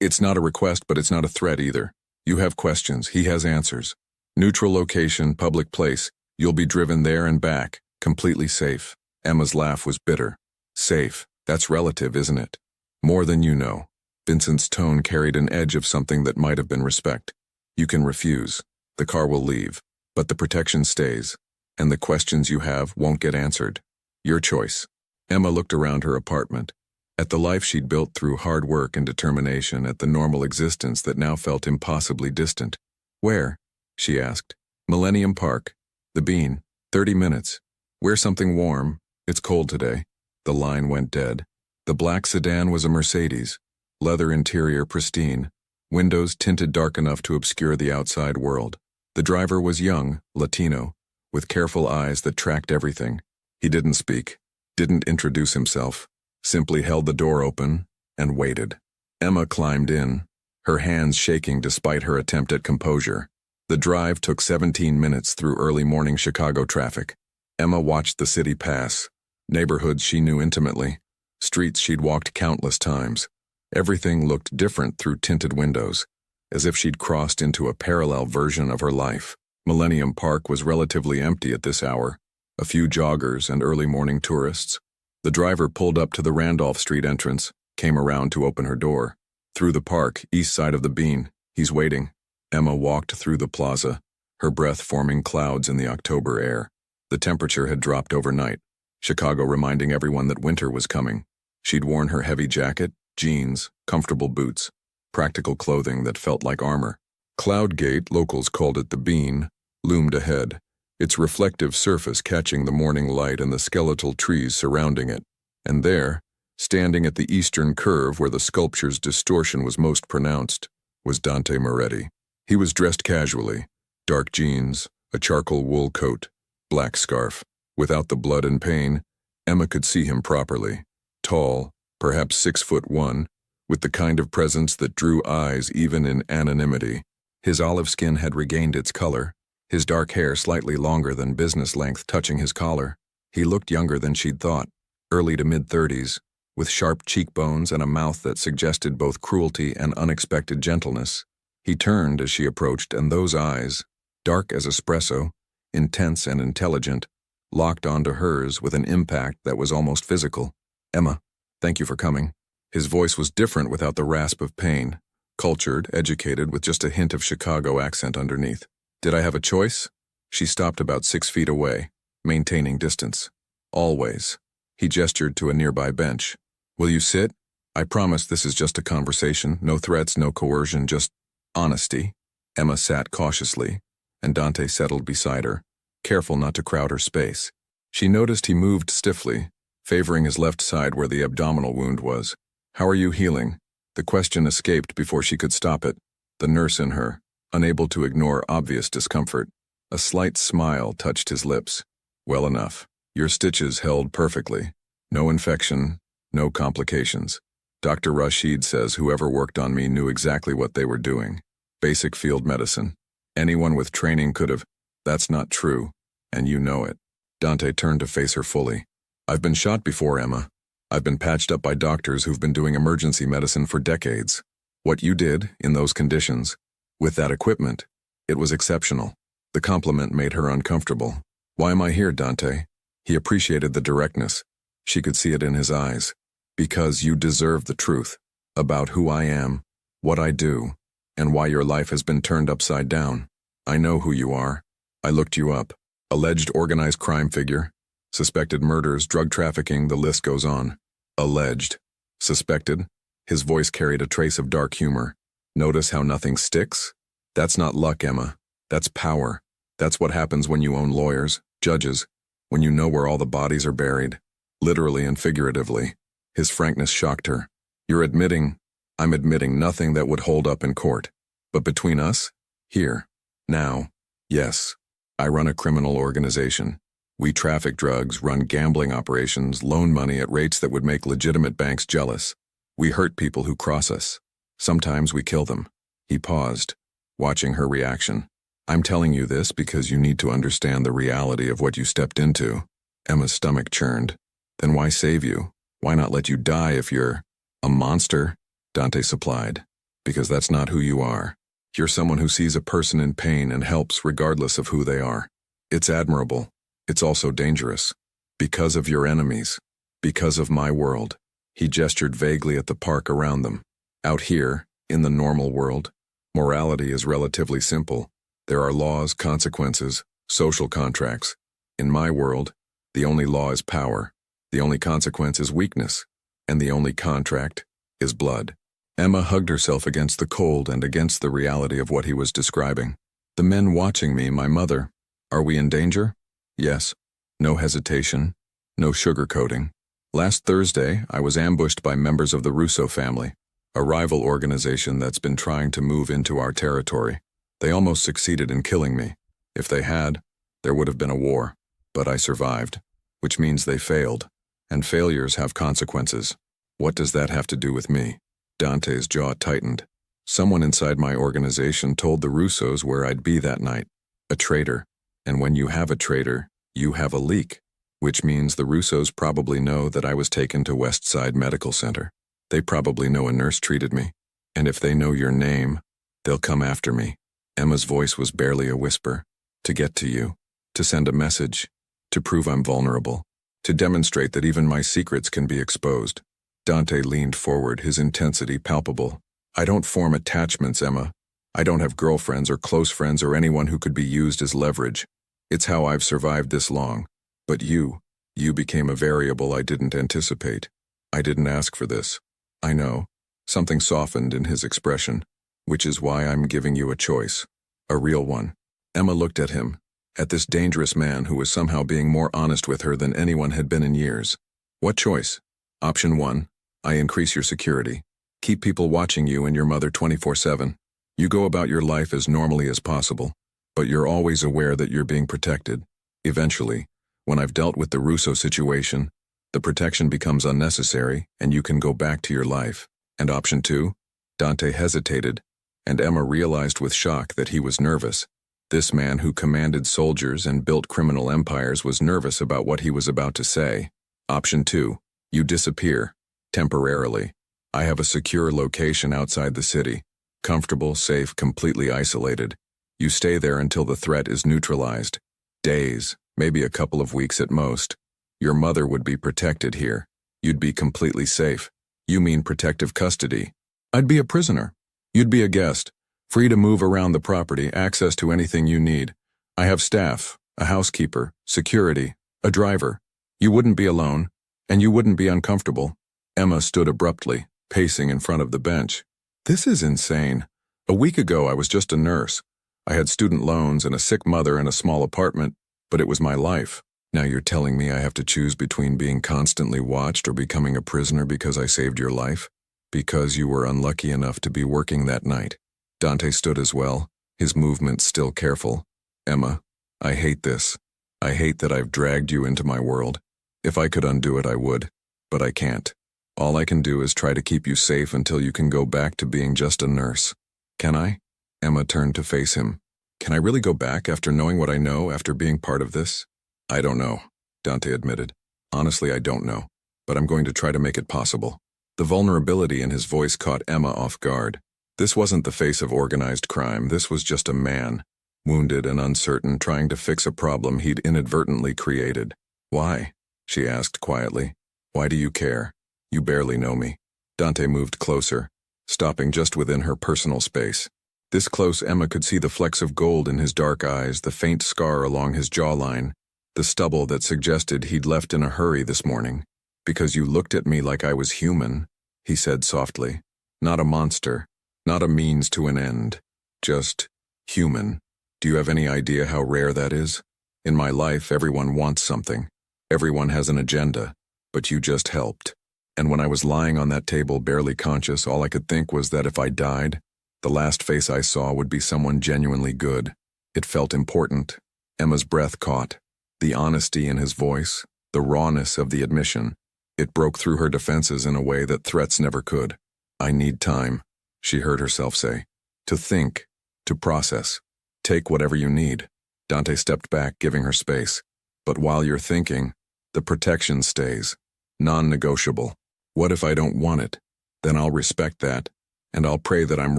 S1: It's not a request, but it's not a threat either. You have questions, he has answers. Neutral location, public place. You'll be driven there and back, completely safe." Emma's laugh was bitter. "Safe, that's relative, isn't it? More than you know." Vincent's tone carried an edge of something that might have been respect. "You can refuse. The car will leave. But the protection stays, and the questions you have won't get answered. Your choice." Emma looked around her apartment, at the life she'd built through hard work and determination, at the normal existence that now felt impossibly distant. "Where?" she asked. "Millennium Park. The Bean. 30 minutes. Wear something warm. It's cold today." The line went dead. The black sedan was a Mercedes, leather interior pristine, windows tinted dark enough to obscure the outside world. The driver was young, Latino, with careful eyes that tracked everything. He didn't speak, didn't introduce himself, simply held the door open and waited. Emma climbed in, her hands shaking despite her attempt at composure. The drive took 17 minutes through early morning Chicago traffic. Emma watched the city pass, neighborhoods she knew intimately, streets she'd walked countless times. Everything looked different through tinted windows, as if she'd crossed into a parallel version of her life. Millennium Park was relatively empty at this hour, a few joggers and early morning tourists. The driver pulled up to the Randolph Street entrance, came around to open her door. "Through the park, east side of the Bean. He's waiting." Emma walked through the plaza, her breath forming clouds in the October air. The temperature had dropped overnight, Chicago reminding everyone that winter was coming. She'd worn her heavy jacket, jeans, comfortable boots, practical clothing that felt like armor. Cloud Gate, locals called it the Bean, loomed ahead, its reflective surface catching the morning light and the skeletal trees surrounding it. And there, standing at the eastern curve where the sculpture's distortion was most pronounced, was Dante Moretti. He was dressed casually, dark jeans, a charcoal wool coat, black scarf. Without the blood and pain, Emma could see him properly. Tall, perhaps 6'1", with the kind of presence that drew eyes even in anonymity. His olive skin had regained its color, his dark hair slightly longer than business length touching his collar. He looked younger than she'd thought, early to mid-30s, with sharp cheekbones and a mouth that suggested both cruelty and unexpected gentleness. He turned as she approached, and those eyes, dark as espresso, intense and intelligent, locked onto hers with an impact that was almost physical. "Emma, thank you for coming." His voice was different without the rasp of pain, cultured, educated, with just a hint of Chicago accent underneath. "Did I have a choice?" She stopped about 6 feet away, maintaining distance. "Always." He gestured to a nearby bench. "Will you sit? I promise this is just a conversation, no threats, no coercion, just honesty." Emma sat cautiously, and Dante settled beside her, careful not to crowd her space. She noticed he moved stiffly, favoring his left side where the abdominal wound was. "How are you healing?" The question escaped before she could stop it, the nurse in her, unable to ignore obvious discomfort. A slight smile touched his lips. "Well enough. Your stitches held perfectly. No infection, no complications. Dr. Rashid says whoever worked on me knew exactly what they were doing. Basic field medicine. Anyone with training could have." "That's not true, and you know it." Dante turned to face her fully. "I've been shot before, Emma. I've been patched up by doctors who've been doing emergency medicine for decades. What you did, in those conditions, with that equipment, it was exceptional." The compliment made her uncomfortable. "Why am I here, Dante?" He appreciated the directness. She could see it in his eyes. "Because you deserve the truth about who I am, what I do, and why your life has been turned upside down. I know who you are. I looked you up. Alleged organized crime figure. Suspected murders, drug trafficking, the list goes on. Alleged. Suspected." His voice carried a trace of dark humor. "Notice how nothing sticks? That's not luck, Emma. That's power. That's what happens when you own lawyers, judges, when you know where all the bodies are buried. Literally and figuratively." His frankness shocked her. "You're admitting, I'm admitting nothing that would hold up in court. But between us, here, now, yes, I run a criminal organization. We traffic drugs, run gambling operations, loan money at rates that would make legitimate banks jealous. We hurt people who cross us. Sometimes we kill them." He paused, watching her reaction. "I'm telling you this because you need to understand the reality of what you stepped into." Emma's stomach churned. "Then why save you? Why not let you die if you're a monster?" Dante supplied. "Because that's not who you are. You're someone who sees a person in pain and helps regardless of who they are. It's admirable. It's also dangerous. Because of your enemies. Because of my world." He gestured vaguely at the park around them. "Out here, in the normal world, morality is relatively simple. There are laws, consequences, social contracts. In my world, the only law is power, the only consequence is weakness, and the only contract is blood." Emma hugged herself against the cold and against the reality of what he was describing. "The men watching me, my mother. Are we in danger?" "Yes." No hesitation, no sugarcoating. "Last Thursday, I was ambushed by members of the Russo family, a rival organization that's been trying to move into our territory. They almost succeeded in killing me. If they had, there would have been a war. But I survived, which means they failed, and failures have consequences. What does that have to do with me?" Dante's jaw tightened. "Someone inside my organization told the Russos where I'd be that night. A traitor. And when you have a traitor, you have a leak. Which means the Russos probably know that I was taken to West Side Medical Center. They probably know a nurse treated me. And if they know your name, they'll come after me." Emma's voice was barely a whisper. "To get to you. To send a message. To prove I'm vulnerable. To demonstrate that even my secrets can be exposed." Dante leaned forward, his intensity palpable. "I don't form attachments, Emma. I don't have girlfriends or close friends or anyone who could be used as leverage. It's how I've survived this long. But you became a variable I didn't anticipate. I didn't ask for this. I know." Something softened in his expression. "Which is why I'm giving you a choice. A real one." Emma looked at him, at this dangerous man who was somehow being more honest with her than anyone had been in years. "What choice?" "Option 1, I increase your security. Keep people watching you and your mother 24/7. You go about your life as normally as possible, but you're always aware that you're being protected. Eventually, when I've dealt with the Russo situation, the protection becomes unnecessary and you can go back to your life. And option 2? Dante hesitated, and Emma realized with shock that he was nervous. This man who commanded soldiers and built criminal empires was nervous about what he was about to say. Option 2. You disappear. Temporarily. I have a secure location outside the city. Comfortable, safe, completely isolated. You stay there until the threat is neutralized. Days, maybe a couple of weeks at most. Your mother would be protected here. You'd be completely safe. You mean protective custody. I'd be a prisoner. You'd be a guest. Free to move around the property, access to anything you need. I have staff, a housekeeper, security, a driver. You wouldn't be alone, and you wouldn't be uncomfortable. Emma stood abruptly, pacing in front of the bench. This is insane. A week ago I was just a nurse. I had student loans and a sick mother and a small apartment, but it was my life. Now you're telling me I have to choose between being constantly watched or becoming a prisoner because I saved your life? Because you were unlucky enough to be working that night. Dante stood as well, his movements still careful. Emma, I hate this. I hate that I've dragged you into my world. If I could undo it, I would. But I can't. All I can do is try to keep you safe until you can go back to being just a nurse. Can I? Emma turned to face him. Can I really go back after knowing what I know after being part of this? I don't know, Dante admitted. Honestly, I don't know. But I'm going to try to make it possible. The vulnerability in his voice caught Emma off guard. This wasn't the face of organized crime. This was just a man, wounded and uncertain, trying to fix a problem he'd inadvertently created. Why? She asked quietly. Why do you care? You barely know me. Dante moved closer, stopping just within her personal space. This close, Emma could see the flecks of gold in his dark eyes, the faint scar along his jawline, the stubble that suggested he'd left in a hurry this morning. Because you looked at me like I was human, he said softly. Not a monster, not a means to an end. Just human. Do you have any idea how rare that is? In my life, everyone wants something. Everyone has an agenda. But you just helped. And when I was lying on that table, barely conscious, all I could think was that if I died, the last face I saw would be someone genuinely good. It felt important. Emma's breath caught. The honesty in his voice, the rawness of the admission. It broke through her defenses in a way that threats never could. I need time, she heard herself say. To think, to process. Take whatever you need. Dante stepped back, giving her space. But while you're thinking, the protection stays. Non-negotiable. What if I don't want it? Then I'll respect that, and I'll pray that I'm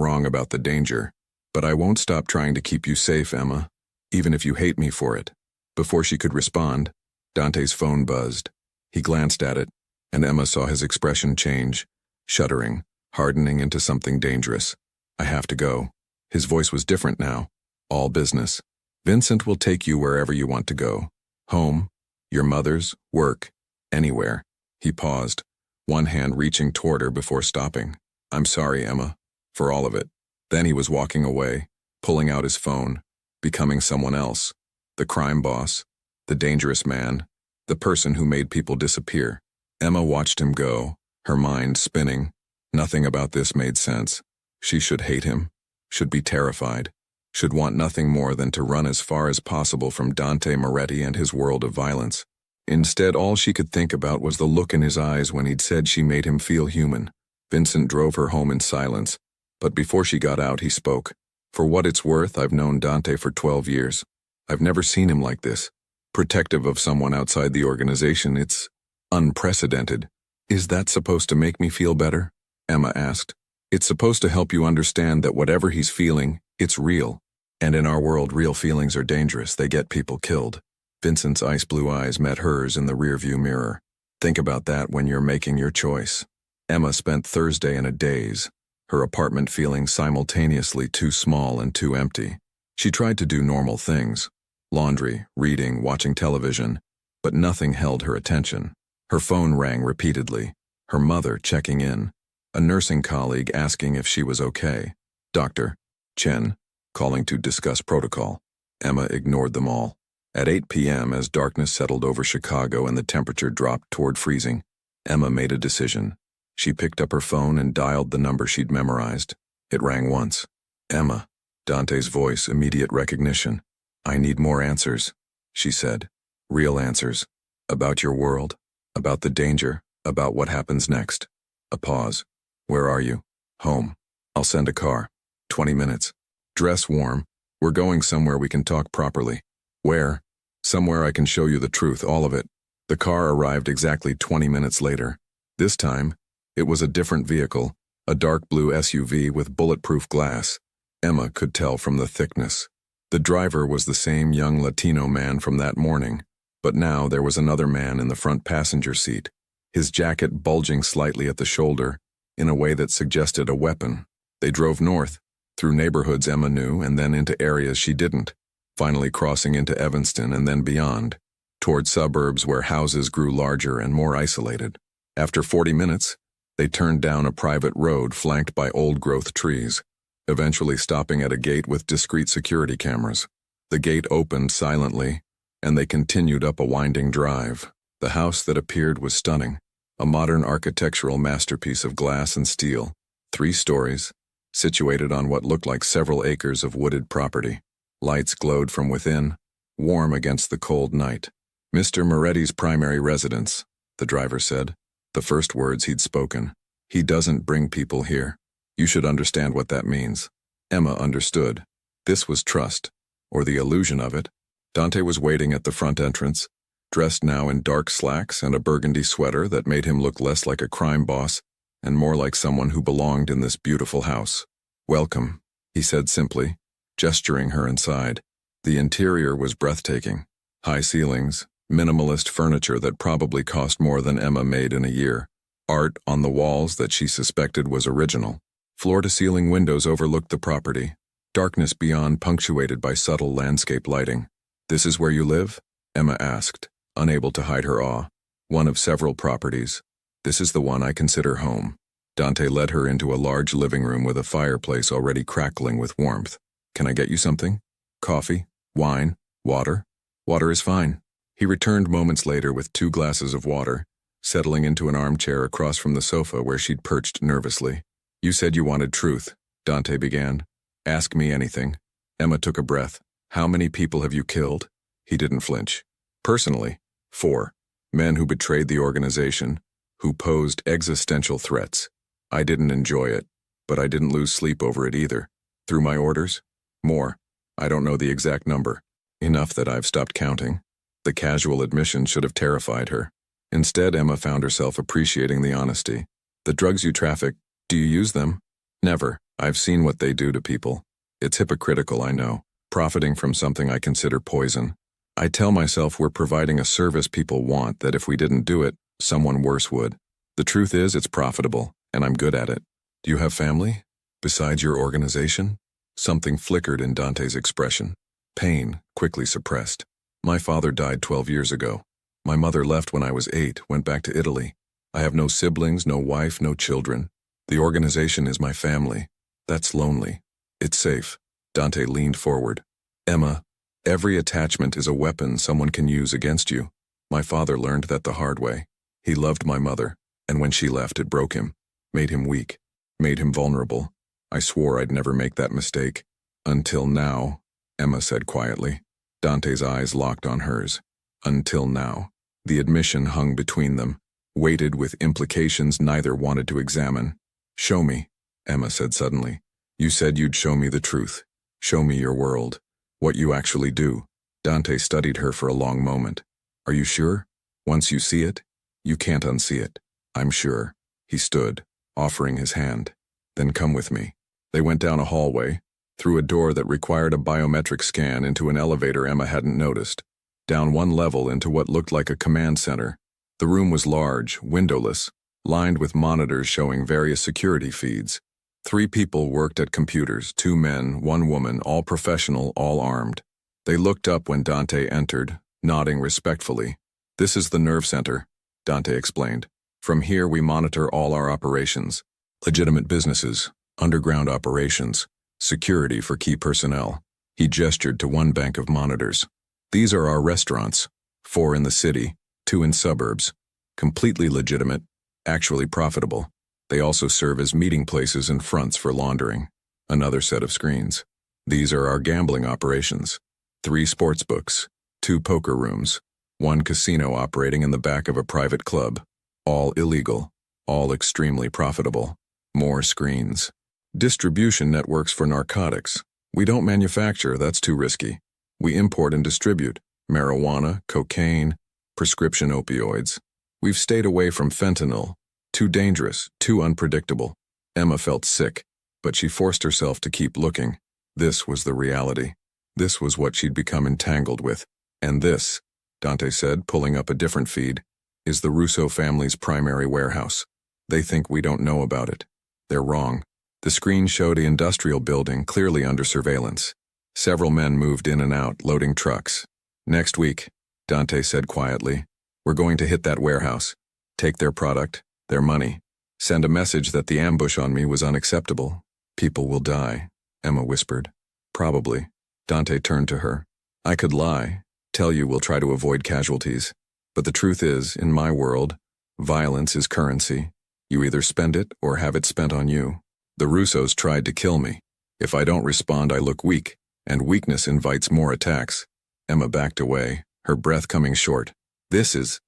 S1: wrong about the danger. But I won't stop trying to keep you safe, Emma, even if you hate me for it. Before she could respond, Dante's phone buzzed. He glanced at it, and Emma saw his expression change, shuddering, hardening into something dangerous. I have to go. His voice was different now. All business. Vincent will take you wherever you want to go. Home, your mother's, work, anywhere. He paused, one hand reaching toward her before stopping. I'm sorry, Emma, for all of it. Then he was walking away, pulling out his phone, becoming someone else. The crime boss, the dangerous man, the person who made people disappear. Emma watched him go, her mind spinning. Nothing about this made sense. She should hate him, should be terrified, should want nothing more than to run as far as possible from Dante Moretti and his world of violence. Instead, all she could think about was the look in his eyes when he'd said she made him feel human. Vincent drove her home in silence, but before she got out, he spoke. For what it's worth, I've known Dante for 12 years. I've never seen him like this. Protective of someone outside the organization, it's unprecedented. Is that supposed to make me feel better? Emma asked. It's supposed to help you understand that whatever he's feeling, it's real. And in our world, real feelings are dangerous. They get people killed. Vincent's ice blue eyes met hers in the rearview mirror. Think about that when you're making your choice. Emma spent Thursday in a daze, her apartment feeling simultaneously too small and too empty. She tried to do normal things, laundry, reading, watching television, but nothing held her attention. Her phone rang repeatedly, her mother checking in, a nursing colleague asking if she was okay, Dr. Chen calling to discuss protocol. Emma ignored them all. At 8 p.m., as darkness settled over Chicago and the temperature dropped toward freezing, Emma made a decision. She picked up her phone and dialed the number she'd memorized. It rang once, Emma. Dante's voice, immediate recognition. I need more answers, she said. Real answers. About your world. About the danger. About what happens next. A pause. Where are you? Home. I'll send a car. 20 minutes. Dress warm. We're going somewhere we can talk properly. Where? Somewhere I can show you the truth, all of it. The car arrived exactly 20 minutes later. This time, it was a different vehicle, a dark blue SUV with bulletproof glass. Emma could tell from the thickness. The driver was the same young Latino man from that morning, but now there was another man in the front passenger seat, his jacket bulging slightly at the shoulder, in a way that suggested a weapon. They drove north, through neighborhoods Emma knew and then into areas she didn't, finally crossing into Evanston and then beyond, toward suburbs where houses grew larger and more isolated. After 40 minutes, they turned down a private road flanked by old-growth trees, eventually stopping at a gate with discreet security cameras. The gate opened silently, and they continued up a winding drive. The house that appeared was stunning, a modern architectural masterpiece of glass and steel, 3 stories, situated on what looked like several acres of wooded property. Lights glowed from within, warm against the cold night. Mr. Moretti's primary residence, the driver said, the first words he'd spoken. He doesn't bring people here. You should understand what that means. Emma understood. This was trust, or the illusion of it. Dante was waiting at the front entrance, dressed now in dark slacks and a burgundy sweater that made him look less like a crime boss and more like someone who belonged in this beautiful house. Welcome, he said simply, gesturing her inside. The interior was breathtaking. High ceilings, minimalist furniture that probably cost more than Emma made in a year. Art on the walls that she suspected was original. Floor-to-ceiling windows overlooked the property. Darkness beyond punctuated by subtle landscape lighting. This is where you live? Emma asked, unable to hide her awe. One of several properties. This is the one I consider home. Dante led her into a large living room with a fireplace already crackling with warmth. Can I get you something? Coffee? Wine? Water? Water is fine. He returned moments later with 2 glasses of water, settling into an armchair across from the sofa where she'd perched nervously. You said you wanted truth, Dante began. Ask me anything. Emma took a breath. How many people have you killed? He didn't flinch. Personally, 4. Men who betrayed the organization, who posed existential threats. I didn't enjoy it, but I didn't lose sleep over it either. Through my orders? More. I don't know the exact number. Enough that I've stopped counting. The casual admission should have terrified her. Instead, Emma found herself appreciating the honesty. The drugs you traffic, do you use them? Never. I've seen what they do to people. It's hypocritical, I know, profiting from something I consider poison. I tell myself we're providing a service people want that if we didn't do it, someone worse would. The truth is it's profitable, and I'm good at it. Do you have family? Besides your organization? Something flickered in Dante's expression. Pain, quickly suppressed. My father died 12 years ago. My mother left when I was 8, went back to Italy. I have no siblings, no wife, no children. The organization is my family. That's lonely. It's safe. Dante leaned forward. Emma, every attachment is a weapon someone can use against you. My father learned that the hard way. He loved my mother, and when she left, it broke him, made him weak, made him vulnerable. I swore I'd never make that mistake. Until now, Emma said quietly. Dante's eyes locked on hers. Until now. The admission hung between them, weighted with implications neither wanted to examine. Show me, Emma said suddenly. You said you'd show me the truth. Show me your world. What you actually do. Dante studied her for a long moment. Are you sure? Once you see it, you can't unsee it. I'm sure. He stood, offering his hand. Then come with me. They went down a hallway, through a door that required a biometric scan into an elevator Emma hadn't noticed, down one level into what looked like a command center. The room was large, windowless, lined with monitors showing various security feeds. 3 people worked at computers, 2 men, 1 woman, all professional, all armed. They looked up when Dante entered, nodding respectfully. This is the nerve center, Dante explained. From here we monitor all our operations. Legitimate businesses, underground operations, security for key personnel. He gestured to one bank of monitors. These are our restaurants, 4 in the city, 2 in suburbs. Completely legitimate, actually profitable. They also serve as meeting places and fronts for laundering. Another set of screens. These are our gambling operations. 3 sports books, 2 poker rooms, 1 casino operating in the back of a private club. All illegal, all extremely profitable. More screens. Distribution networks for narcotics. We don't manufacture, that's too risky. We import and distribute marijuana, cocaine, prescription opioids. We've stayed away from fentanyl. Too dangerous, too unpredictable. Emma felt sick, but she forced herself to keep looking. This was the reality. This was what she'd become entangled with. And this, Dante said, pulling up a different feed, is the Russo family's primary warehouse. They think we don't know about it. They're wrong. The screen showed an industrial building clearly under surveillance. Several men moved in and out, loading trucks. Next week, Dante said quietly, we're going to hit that warehouse, take their product, their money, send a message that the ambush on me was unacceptable. People will die, Emma whispered. Probably. Dante turned to her. I could lie, tell you we'll try to avoid casualties. But the truth is, in my world, violence is currency. You either spend it or have it spent on you. The Russos tried to kill me. If I don't respond, I look weak, and weakness invites more attacks. Emma backed away, her breath coming short. This is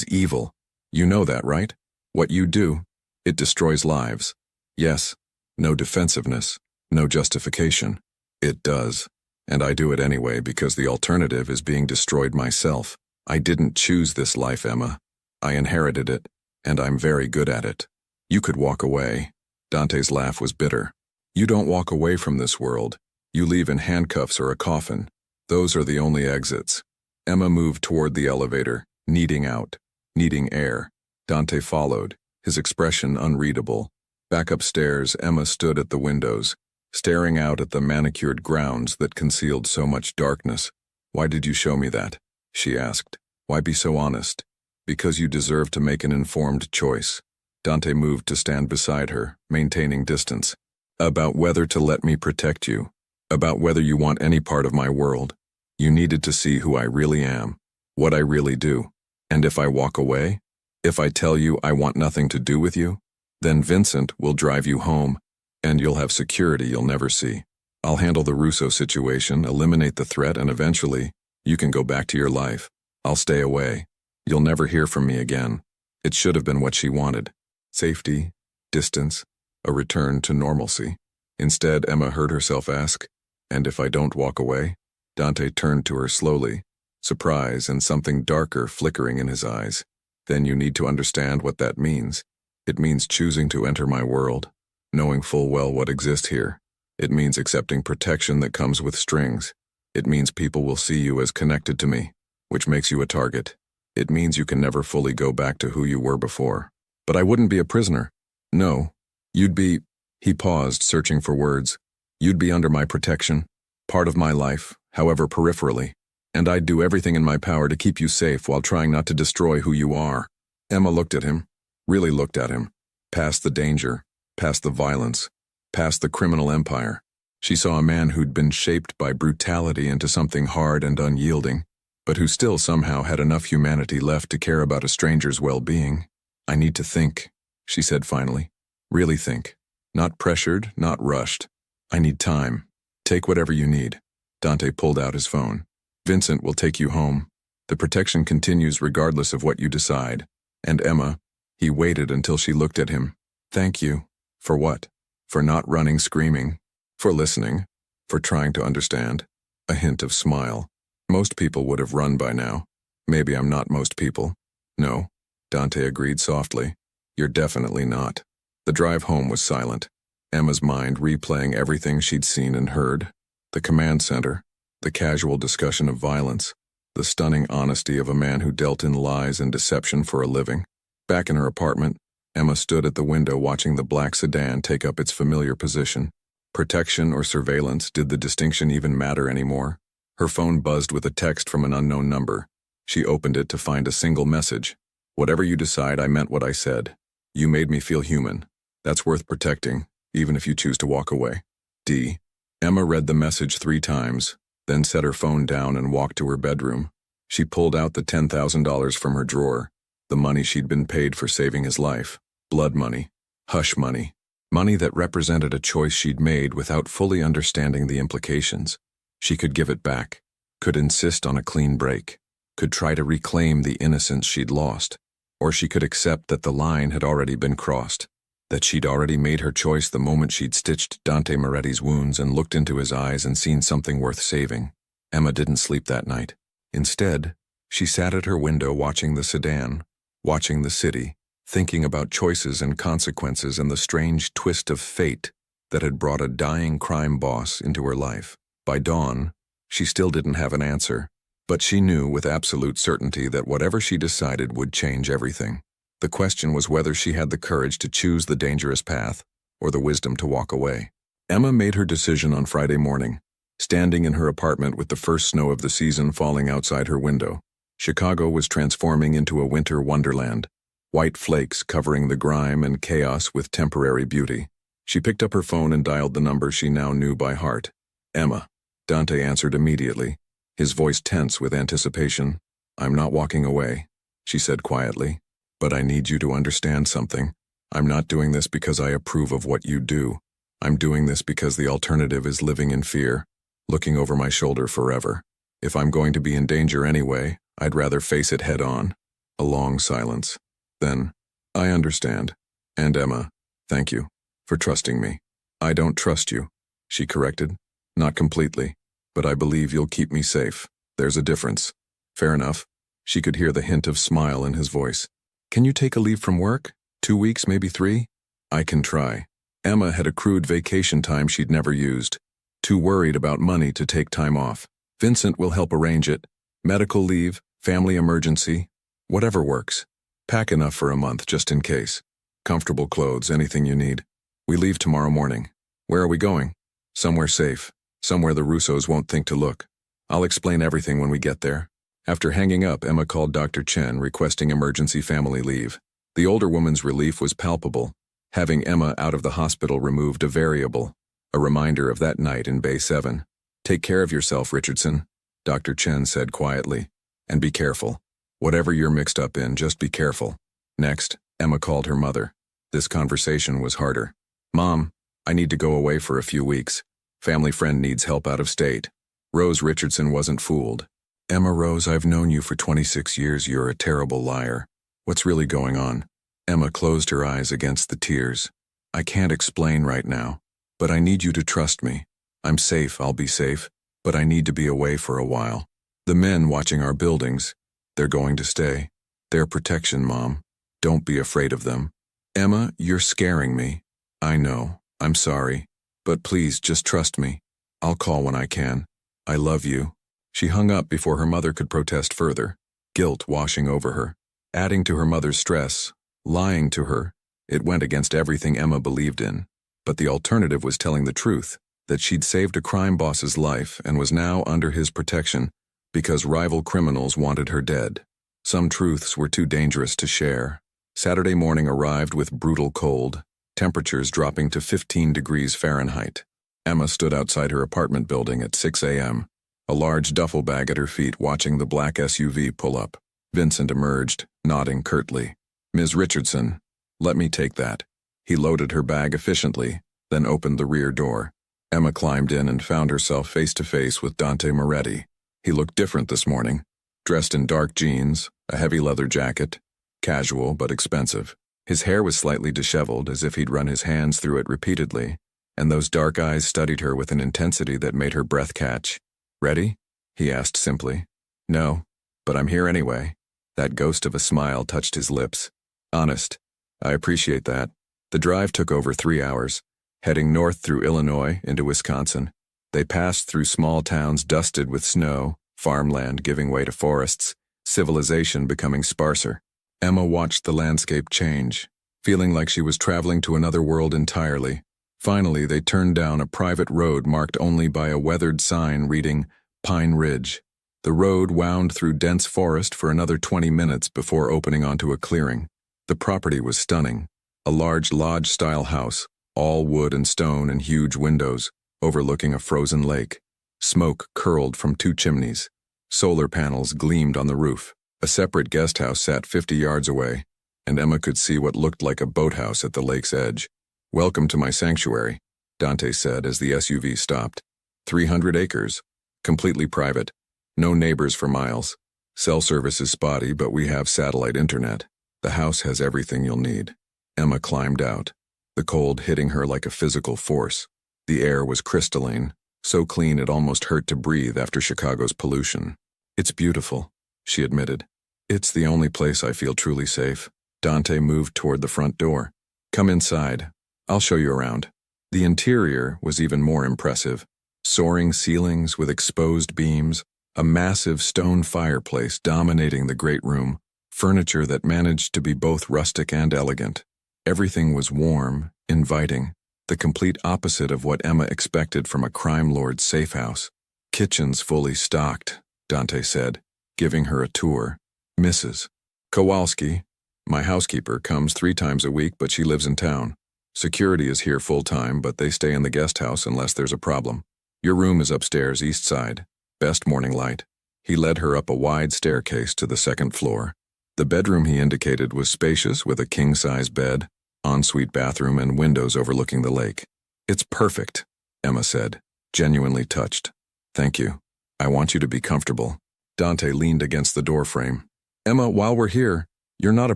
S1: evil. You know that, right? What you do, it destroys lives. Yes, no defensiveness, no justification. It does. And I do it anyway because the alternative is being destroyed myself. I didn't choose this life, Emma. I inherited it, and I'm very good at it. You could walk away. Dante's laugh was bitter. You don't walk away from this world. You leave in handcuffs or a coffin. Those are the only exits. Emma moved toward the elevator, needing out, needing air. Dante followed, his expression unreadable. Back upstairs, Emma stood at the windows, staring out at the manicured grounds that concealed so much darkness. Why did you show me that? She asked. Why be so honest? Because you deserve to make an informed choice. Dante moved to stand beside her, maintaining distance. About whether to let me protect you. About whether you want any part of my world. You needed to see who I really am, what I really do. And if I walk away, if I tell you I want nothing to do with you, then Vincent will drive you home, and you'll have security you'll never see. I'll handle the Russo situation, eliminate the threat, and eventually, you can go back to your life. I'll stay away. You'll never hear from me again. It should have been what she wanted. Safety, distance, a return to normalcy. Instead, Emma heard herself ask, and if I don't walk away? Dante turned to her slowly, surprise and something darker flickering in his eyes. Then you need to understand what that means. It means choosing to enter my world, knowing full well what exists here. It means accepting protection that comes with strings. It means people will see you as connected to me, which makes you a target. It means you can never fully go back to who you were before. But I wouldn't be a prisoner. No. You'd be... He paused, searching for words. You'd be under my protection, part of my life, however peripherally. And I'd do everything in my power to keep you safe while trying not to destroy who you are. Emma looked at him, really looked at him, past the danger, past the violence, past the criminal empire. She saw a man who'd been shaped by brutality into something hard and unyielding, but who still somehow had enough humanity left to care about a stranger's well-being. I need to think, she said finally. Really think. Not pressured, not rushed. I need time. Take whatever you need. Dante pulled out his phone. Vincent will take you home. The protection continues regardless of what you decide. And Emma, he waited until she looked at him. Thank you. For what? For not running screaming. For listening. For trying to understand. A hint of smile. Most people would have run by now. Maybe I'm not most people. No. Dante agreed softly. You're definitely not. The drive home was silent. Emma's mind replaying everything she'd seen and heard. The command center. The casual discussion of violence. The stunning honesty of a man who dealt in lies and deception for a living. Back in her apartment, Emma stood at the window watching the black sedan take up its familiar position. Protection or surveillance, did the distinction even matter anymore? Her phone buzzed with a text from an unknown number. She opened it to find a single message. Whatever you decide, I meant what I said. You made me feel human. That's worth protecting, even if you choose to walk away. D. Emma read the message 3 times, then set her phone down and walked to her bedroom. She pulled out the $10,000 from her drawer, the money she'd been paid for saving his life. Blood money. Hush money. Money that represented a choice she'd made without fully understanding the implications. She could give it back, could insist on a clean break, could try to reclaim the innocence she'd lost, or she could accept that the line had already been crossed, that she'd already made her choice the moment she'd stitched Dante Moretti's wounds and looked into his eyes and seen something worth saving. Emma didn't sleep that night. Instead, she sat at her window watching the sedan, watching the city, thinking about choices and consequences and the strange twist of fate that had brought a dying crime boss into her life. By dawn, she still didn't have an answer, but she knew with absolute certainty that whatever she decided would change everything. The question was whether she had the courage to choose the dangerous path or the wisdom to walk away. Emma made her decision on Friday morning, standing in her apartment with the first snow of the season falling outside her window. Chicago was transforming into a winter wonderland, white flakes covering the grime and chaos with temporary beauty. She picked up her phone and dialed the number she now knew by heart. Emma. Dante answered immediately, his voice tense with anticipation. "I'm not walking away," she said quietly, "but I need you to understand something. I'm not doing this because I approve of what you do. I'm doing this because the alternative is living in fear, looking over my shoulder forever. If I'm going to be in danger anyway, I'd rather face it head on." A long silence. Then, "I understand. And Emma, thank you for trusting me." "I don't trust you," she corrected. "Not completely, but I believe you'll keep me safe. There's a difference." "Fair enough." She could hear the hint of smile in his voice. "Can you take a leave from work? 2 weeks, maybe 3? "I can try." Emma had accrued vacation time she'd never used. Too worried about money to take time off. "Vincent will help arrange it. Medical leave, family emergency, whatever works. Pack enough for a month just in case. Comfortable clothes, anything you need. We leave tomorrow morning." "Where are we going?" "Somewhere safe. Somewhere the Russos won't think to look. I'll explain everything when we get there." After hanging up, Emma called Dr. Chen requesting emergency family leave. The older woman's relief was palpable. Having Emma out of the hospital removed a variable, a reminder of that night in Bay 7. "Take care of yourself, Richardson," Dr. Chen said quietly. "And be careful. Whatever you're mixed up in, just be careful." Next, Emma called her mother. This conversation was harder. "Mom, I need to go away for a few weeks. Family friend needs help out of state." Rose Richardson wasn't fooled. "Emma Rose, I've known you for 26 years. You're a terrible liar. What's really going on?" Emma closed her eyes against the tears. "I can't explain right now, but I need you to trust me. I'm safe, I'll be safe, but I need to be away for a while. The men watching our buildings, they're going to stay. Their protection, Mom. Don't be afraid of them." "Emma, you're scaring me." "I know. I'm sorry. But please, just trust me. I'll call when I can. I love you." She hung up before her mother could protest further, guilt washing over her, adding to her mother's stress, lying to her. It went against everything Emma believed in. But the alternative was telling the truth, that she'd saved a crime boss's life and was now under his protection because rival criminals wanted her dead. Some truths were too dangerous to share. Saturday morning arrived with brutal cold, temperatures dropping to 15 degrees Fahrenheit. Emma stood outside her apartment building at 6 a.m., a large duffel bag at her feet, watching the black SUV pull up. Vincent emerged, nodding curtly. "Ms. Richardson, let me take that." He loaded her bag efficiently, then opened the rear door. Emma climbed in and found herself face to face with Dante Moretti. He looked different this morning, dressed in dark jeans, a heavy leather jacket, casual but expensive. His hair was slightly disheveled, as if he'd run his hands through it repeatedly, and those dark eyes studied her with an intensity that made her breath catch. "Ready?" he asked simply. "No, but I'm here anyway." That ghost of a smile touched his lips. "Honest. I appreciate that." The drive took over 3 hours, heading north through Illinois into Wisconsin. They passed through small towns dusted with snow, farmland giving way to forests, civilization becoming sparser. Emma watched the landscape change, feeling like she was traveling to another world entirely. Finally, they turned down a private road marked only by a weathered sign reading Pine Ridge. The road wound through dense forest for another 20 minutes before opening onto a clearing. The property was stunning. A large lodge-style house, all wood and stone and huge windows, overlooking a frozen lake. Smoke curled from 2 chimneys. Solar panels gleamed on the roof. A separate guest house sat 50 yards away, and Emma could see what looked like a boathouse at the lake's edge. Welcome to my sanctuary, Dante said as the SUV stopped. 300 acres. Completely private. No neighbors for miles. Cell service is spotty, but we have satellite internet. The house has everything you'll need. Emma climbed out, the cold hitting her like a physical force. The air was crystalline, so clean it almost hurt to breathe after Chicago's pollution. It's beautiful, she admitted. It's the only place I feel truly safe. Dante moved toward the front door. Come inside. I'll show you around. The interior was even more impressive. Soaring ceilings with exposed beams, a massive stone fireplace dominating the great room, furniture that managed to be both rustic and elegant. Everything was warm, inviting, the complete opposite of what Emma expected from a crime lord's safe house. Kitchen's fully stocked, Dante said, giving her a tour. Mrs. Kowalski, my housekeeper, comes 3 times a week, but she lives in town. Security is here full-time, but they stay in the guest house unless there's a problem. Your room is upstairs, east side. Best morning light. He led her up a wide staircase to the 2nd floor. The bedroom he indicated was spacious with a king-size bed, ensuite bathroom, and windows overlooking the lake. It's perfect, Emma said, genuinely touched. Thank you. I want you to be comfortable. Dante leaned against the doorframe. Emma, while we're here, you're not a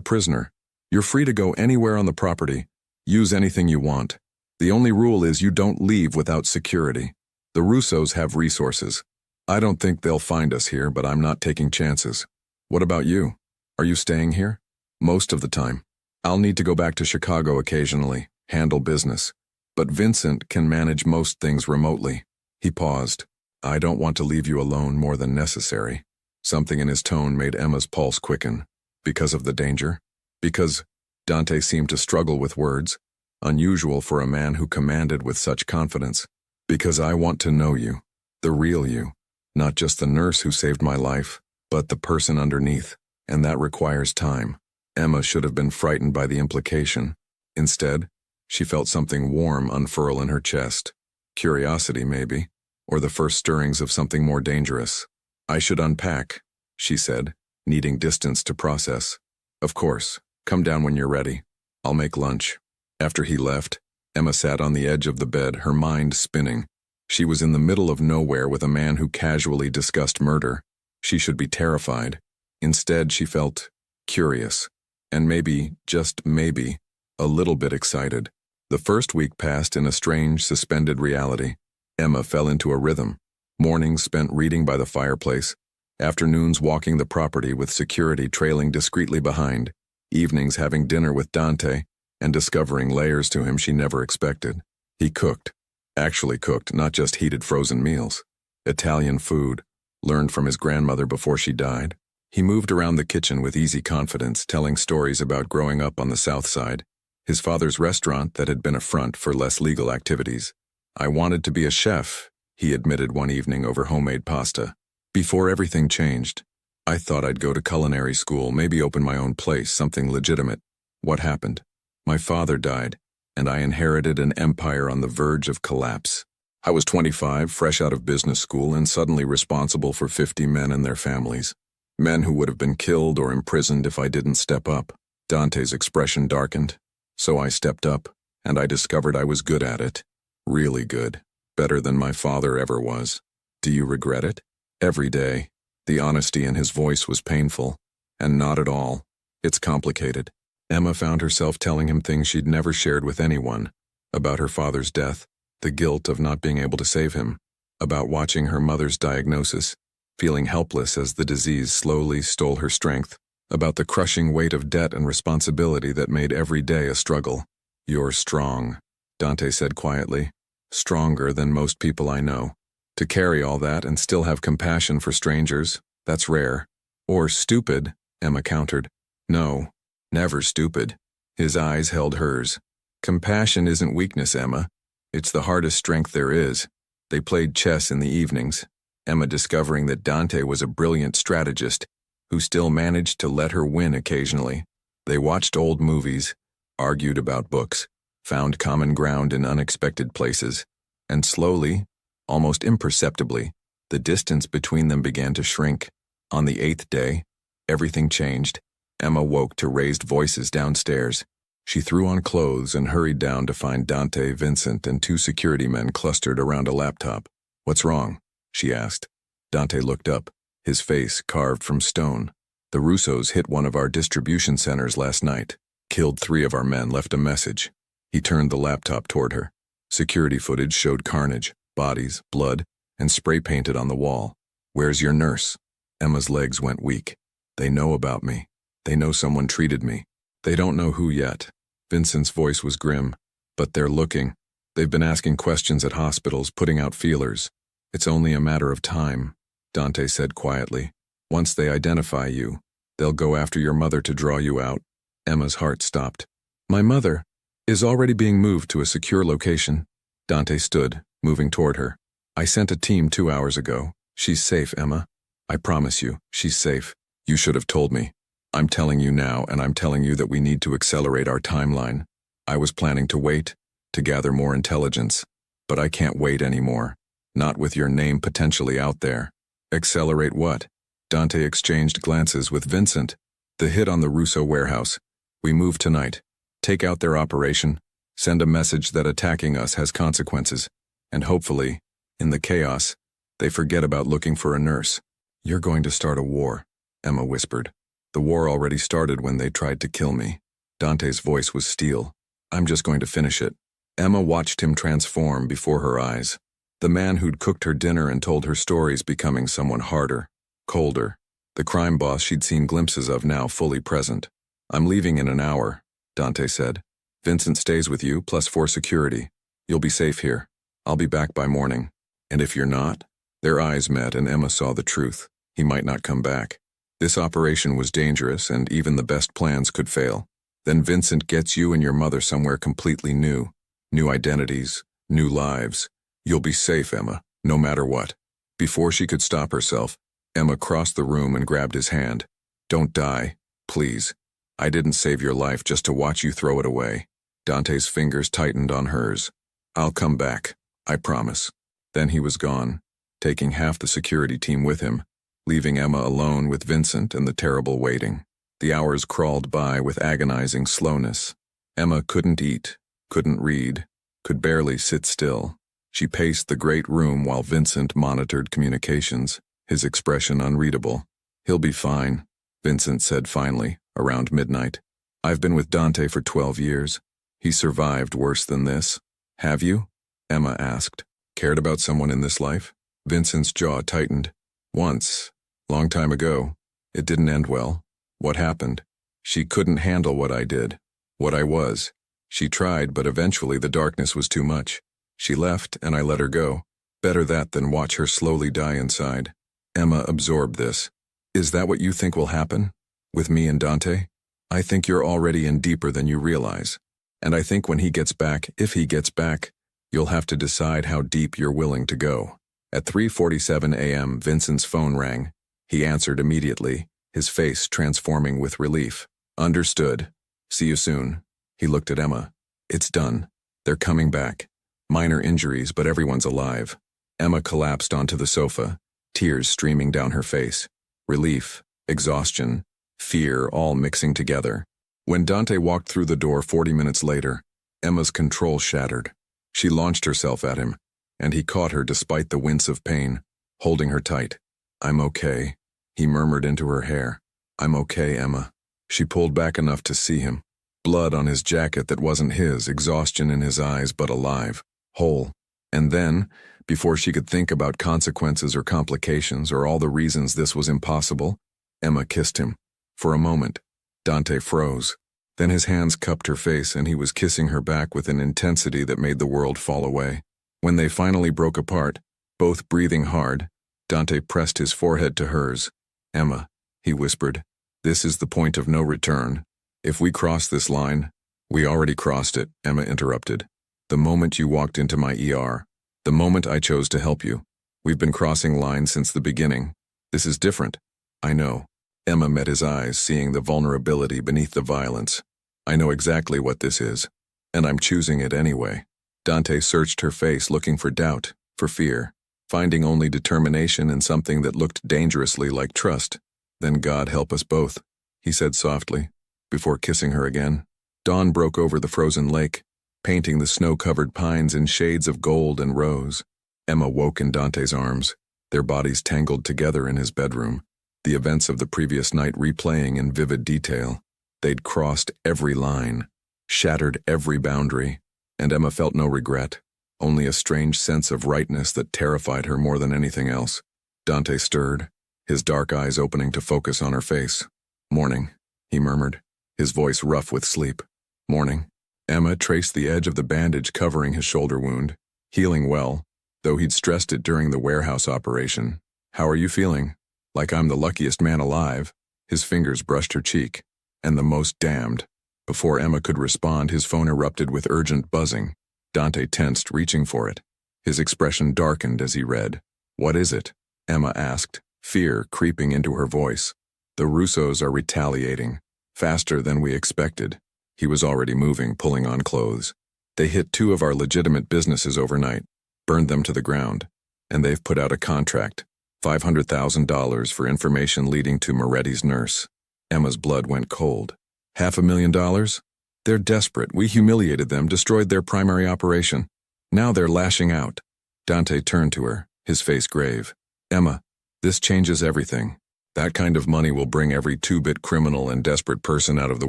S1: prisoner. You're free to go anywhere on the property. Use anything you want. The only rule is you don't leave without security. The Russos have resources. I don't think they'll find us here, but I'm not taking chances. What about you? Are you staying here? Most of the time. I'll need to go back to Chicago occasionally, handle business. But Vincent can manage most things remotely. He paused. I don't want to leave you alone more than necessary. Something in his tone made Emma's pulse quicken. Because of the danger? Because Dante seemed to struggle with words, unusual for a man who commanded with such confidence. Because I want to know you, the real you, not just the nurse who saved my life, but the person underneath. And that requires time. Emma should have been frightened by the implication. Instead, she felt something warm unfurl in her chest. Curiosity, maybe, or the first stirrings of something more dangerous. I should unpack, she said, needing distance to process. Of course, come down when you're ready. I'll make lunch. After he left, Emma sat on the edge of the bed, her mind spinning. She was in the middle of nowhere with a man who casually discussed murder. She should be terrified. Instead, she felt curious, and maybe, just maybe, a little bit excited. The first week passed in a strange, suspended reality. Emma fell into a rhythm. Mornings spent reading by the fireplace, afternoons walking the property with security trailing discreetly behind, evenings having dinner with Dante and discovering layers to him she never expected. He cooked, actually cooked, not just heated frozen meals. Italian food, learned from his grandmother before she died. He moved around the kitchen with easy confidence, telling stories about growing up on the South Side, his father's restaurant that had been a front for less legal activities. I wanted to be a chef, he admitted one evening over homemade pasta. Before everything changed, I thought I'd go to culinary school, maybe open my own place, something legitimate. What happened? My father died, and I inherited an empire on the verge of collapse. I was 25, fresh out of business school, and suddenly responsible for 50 men and their families. Men who would have been killed or imprisoned if I didn't step up. Dante's expression darkened. So I stepped up, and I discovered I was good at it. Really good. Better than my father ever was. Do you regret it? Every day. The honesty in his voice was painful. And not at all. It's complicated. Emma found herself telling him things she'd never shared with anyone. About her father's death, the guilt of not being able to save him. About watching her mother's diagnosis, feeling helpless as the disease slowly stole her strength. About the crushing weight of debt and responsibility that made every day a struggle. You're strong, Dante said quietly. Stronger than most people I know. To carry all that and still have compassion for strangers, that's rare. Or stupid, Emma countered. No, never stupid. His eyes held hers. Compassion isn't weakness, Emma. It's the hardest strength there is. They played chess in the evenings, Emma discovering that Dante was a brilliant strategist who still managed to let her win occasionally. They watched old movies, argued about books, found common ground in unexpected places, and slowly, almost imperceptibly, the distance between them began to shrink. On the 8th day, everything changed. Emma woke to raised voices downstairs. She threw on clothes and hurried down to find Dante, Vincent, and two security men clustered around a laptop. "What's wrong?" she asked. Dante looked up, his face carved from stone. "The Russos hit one of our distribution centers last night. Killed 3 of our men, left a message." He turned the laptop toward her. Security footage showed carnage, bodies, blood, and spray painted on the wall. "Where's your nurse?" Emma's legs went weak. "They know about me. They know someone treated me. They don't know who yet." Vincent's voice was grim. "But they're looking. They've been asking questions at hospitals, putting out feelers. It's only a matter of time," Dante said quietly. "Once they identify you, they'll go after your mother to draw you out." Emma's heart stopped. "My mother is already being moved to a secure location." Dante stood, moving toward her. "I sent a team 2 hours ago. She's safe, Emma. I promise you, she's safe. You should have told me. I'm telling you now, and I'm telling you that we need to accelerate our timeline. I was planning to wait, to gather more intelligence. But I can't wait anymore. Not with your name potentially out there." "Accelerate what?" Dante exchanged glances with Vincent. "The hit on the Russo warehouse. We move tonight. Take out their operation. Send a message that attacking us has consequences. And hopefully, in the chaos, they forget about looking for a nurse." "You're going to start a war," Emma whispered. "The war already started when they tried to kill me." Dante's voice was steel. "I'm just going to finish it." Emma watched him transform before her eyes. The man who'd cooked her dinner and told her stories becoming someone harder, colder. The crime boss she'd seen glimpses of now fully present. "I'm leaving in an hour," Dante said. "Vincent stays with you, plus 4 security. You'll be safe here. I'll be back by morning. And if you're not?" Their eyes met and Emma saw the truth. He might not come back. This operation was dangerous and even the best plans could fail. Then Vincent gets you and your mother somewhere completely new. New identities, new lives. You'll be safe, Emma, no matter what. Before she could stop herself, Emma crossed the room and grabbed his hand. "Don't die, please. I didn't save your life just to watch you throw it away." Dante's fingers tightened on hers. "I'll come back, I promise." Then he was gone, taking half the security team with him, leaving Emma alone with Vincent and the terrible waiting. The hours crawled by with agonizing slowness. Emma couldn't eat, couldn't read, could barely sit still. She paced the great room while Vincent monitored communications, his expression unreadable. "He'll be fine," Vincent said finally, around midnight. "I've been with Dante for 12 years. He survived worse than this." "Have you?" Emma asked. "Cared about someone in this life?" Vincent's jaw tightened. "Once. Long time ago. It didn't end well." "What happened?" "She couldn't handle what I did. What I was. She tried, but eventually the darkness was too much. She left, and I let her go. Better that than watch her slowly die inside." Emma absorbed this. "Is that what you think will happen? With me and Dante? I think you're already in deeper than you realize. And I think when he gets back, if he gets back, you'll have to decide how deep you're willing to go." At 3:47 a.m., Vincent's phone rang. He answered immediately, his face transforming with relief. "Understood. See you soon." He looked at Emma. "It's done. They're coming back. Minor injuries, but everyone's alive." Emma collapsed onto the sofa, tears streaming down her face. Relief, exhaustion, fear all mixing together. When Dante walked through the door 40 minutes later, Emma's control shattered. She launched herself at him, and he caught her despite the wince of pain, holding her tight. "I'm okay," he murmured into her hair. "I'm okay, Emma." She pulled back enough to see him. Blood on his jacket that wasn't his, exhaustion in his eyes but alive, whole. And then, before she could think about consequences or complications or all the reasons this was impossible, Emma kissed him. For a moment, Dante froze. Then his hands cupped her face and he was kissing her back with an intensity that made the world fall away. When they finally broke apart, both breathing hard, Dante pressed his forehead to hers. "Emma," he whispered, "this is the point of no return. If we cross this line—" "We already crossed it," Emma interrupted. "The moment you walked into my ER. The moment I chose to help you. We've been crossing lines since the beginning. This is different." "I know." Emma met his eyes, seeing the vulnerability beneath the violence. "I know exactly what this is, and I'm choosing it anyway." Dante searched her face looking for doubt, for fear, finding only determination in something that looked dangerously like trust. "Then God help us both," he said softly, before kissing her again. Dawn broke over the frozen lake, painting the snow-covered pines in shades of gold and rose. Emma woke in Dante's arms, their bodies tangled together in his bedroom, the events of the previous night replaying in vivid detail. They'd crossed every line, shattered every boundary, and Emma felt no regret, only a strange sense of rightness that terrified her more than anything else. Dante stirred, his dark eyes opening to focus on her face. "Morning," he murmured, his voice rough with sleep. "Morning." Emma traced the edge of the bandage covering his shoulder wound, healing well, though he'd stressed it during the warehouse operation. "How are you feeling?" "Like I'm the luckiest man alive." His fingers brushed her cheek. "And the most damned." Before Emma could respond, his phone erupted with urgent buzzing. Dante tensed, reaching for it. His expression darkened as he read. "What is it?" Emma asked, fear creeping into her voice. "The Russos are retaliating, faster than we expected." He was already moving, pulling on clothes. "They hit 2 of our legitimate businesses overnight, burned them to the ground, and they've put out a contract, $500,000 for information leading to Moretti's nurse." Emma's blood went cold. $500,000? They're desperate. We humiliated them, destroyed their primary operation. Now they're lashing out. Dante turned to her, his face grave. "Emma, this changes everything. That kind of money will bring every 2-bit criminal and desperate person out of the